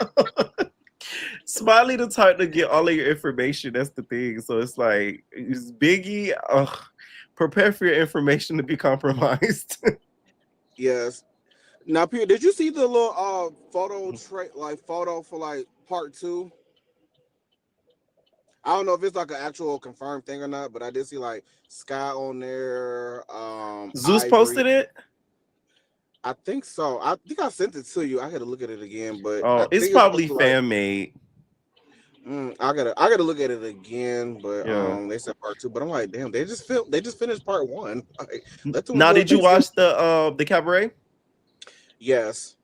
Smiley the type to get all of your information. That's the thing. So it's like, it's Biggie. Prepare for your information to be compromised. Yes. Now, Pierre, did you see the little photo for like part 2? I don't know if it's like an actual confirmed thing or not, but I did see like Sky on there. Zeus Ivory. posted it. I think so. I think I sent it to you. I got to look at it again, but it's probably fan made. I gotta look at it again, but Yeah. they said part 2. But I'm like, damn, they just finished part 1. Like, let them now, enjoy did you watch the Cabaret? Yes.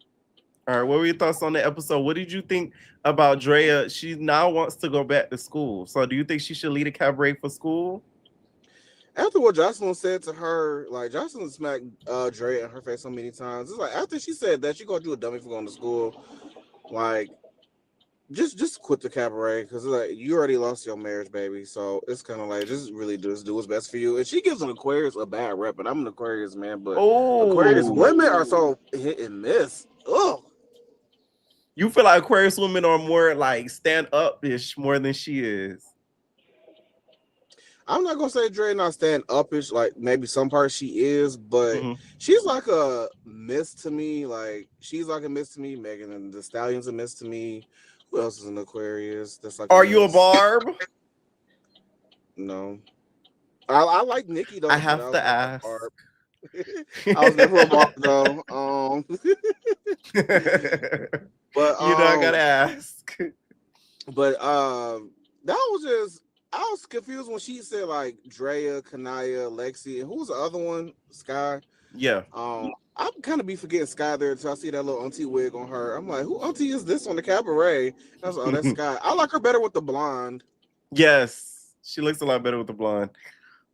All right. What were your thoughts on the episode? What did you think about Drea? She now wants to go back to school. So, do you think she should lead a Cabaret for school? After what Joseline said to her, like Joseline smacked Drea in her face so many times. It's like after she said that, she gonna do a dummy for going to school. Like, just quit the Cabaret because like you already lost your marriage, baby. So it's kind of like just really do what's best for you. And she gives an Aquarius a bad rep, and I'm an Aquarius man, but Aquarius women are so hit and miss. Ugh. You feel like Aquarius women are more like stand up-ish more than she is. I'm not gonna say Dre not stand up-ish, like maybe some parts she is, but she's like a miss to me. Like she's like a miss to me. Megan and the Stallion's a miss to me. Who else is an Aquarius? That's like. Are you a Barb? No. I like Nikki though. I have to ask. I was never a Barb though. But you know I gotta ask. But that was just. I was confused when she said like Drea, Kanaya, Lexi, and who was the other one? Sky. Yeah. I'm kind of be forgetting Sky there until I see that little auntie wig on her. I'm like, who auntie is this on the Cabaret? I was like, oh, that's Sky. I like her better with the blonde. Yes, she looks a lot better with the blonde.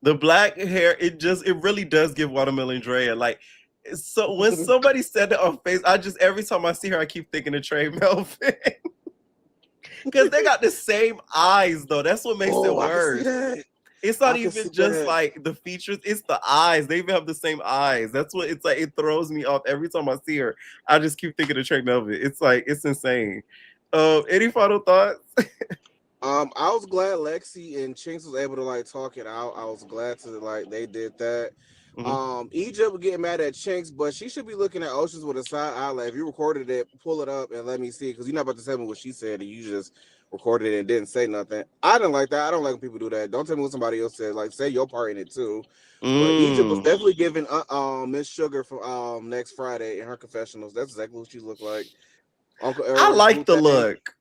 The black hair, it really does give Watermelon Drea. Like, so when somebody said that on face, every time I see her, I keep thinking of Trey Melvin. Because they got the same eyes, though. That's what makes it worse. It's not even just like the features, it's the eyes. They even have the same eyes. That's what it's like. It throws me off every time I see her. I just keep thinking of Trey Melvin. It's like, it's insane. Any final thoughts? I was glad Lexi and Chinks was able to like talk it out. I was glad to like they did that. Egypt was getting mad at Chinks, but she should be looking at Oceans with a side eye. Like, if you recorded it, pull it up and let me see it, because you're not about to tell me what she said and you just recorded it and didn't say nothing. I didn't like that. I don't like when people do that. Don't tell me what somebody else said. Like, say your part in it too. But Egypt was definitely giving Miss Sugar from next Friday in her confessionals. That's exactly what she looked like. I like the look.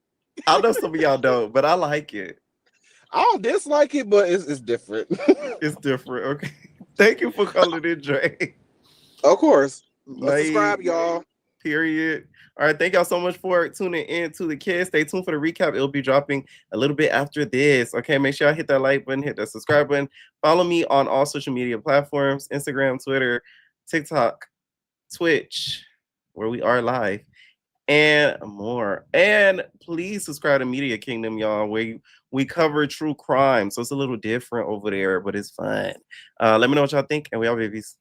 I know some of y'all don't, but I like it. I don't dislike it, but it's different. It's different. Okay. Thank you for calling in, Dre. Of course. Subscribe, y'all. Period. All right. Thank y'all so much for tuning in to the kids. Stay tuned for the recap. It'll be dropping a little bit after this. Okay. Make sure y'all hit that like button, hit that subscribe button. Follow me on all social media platforms: Instagram, Twitter, TikTok, Twitch, where we are live, and more. And please subscribe to Media Kingdom, y'all, where we cover true crime. So it's a little different over there, but it's fun. Let me know what y'all think, and we are babies.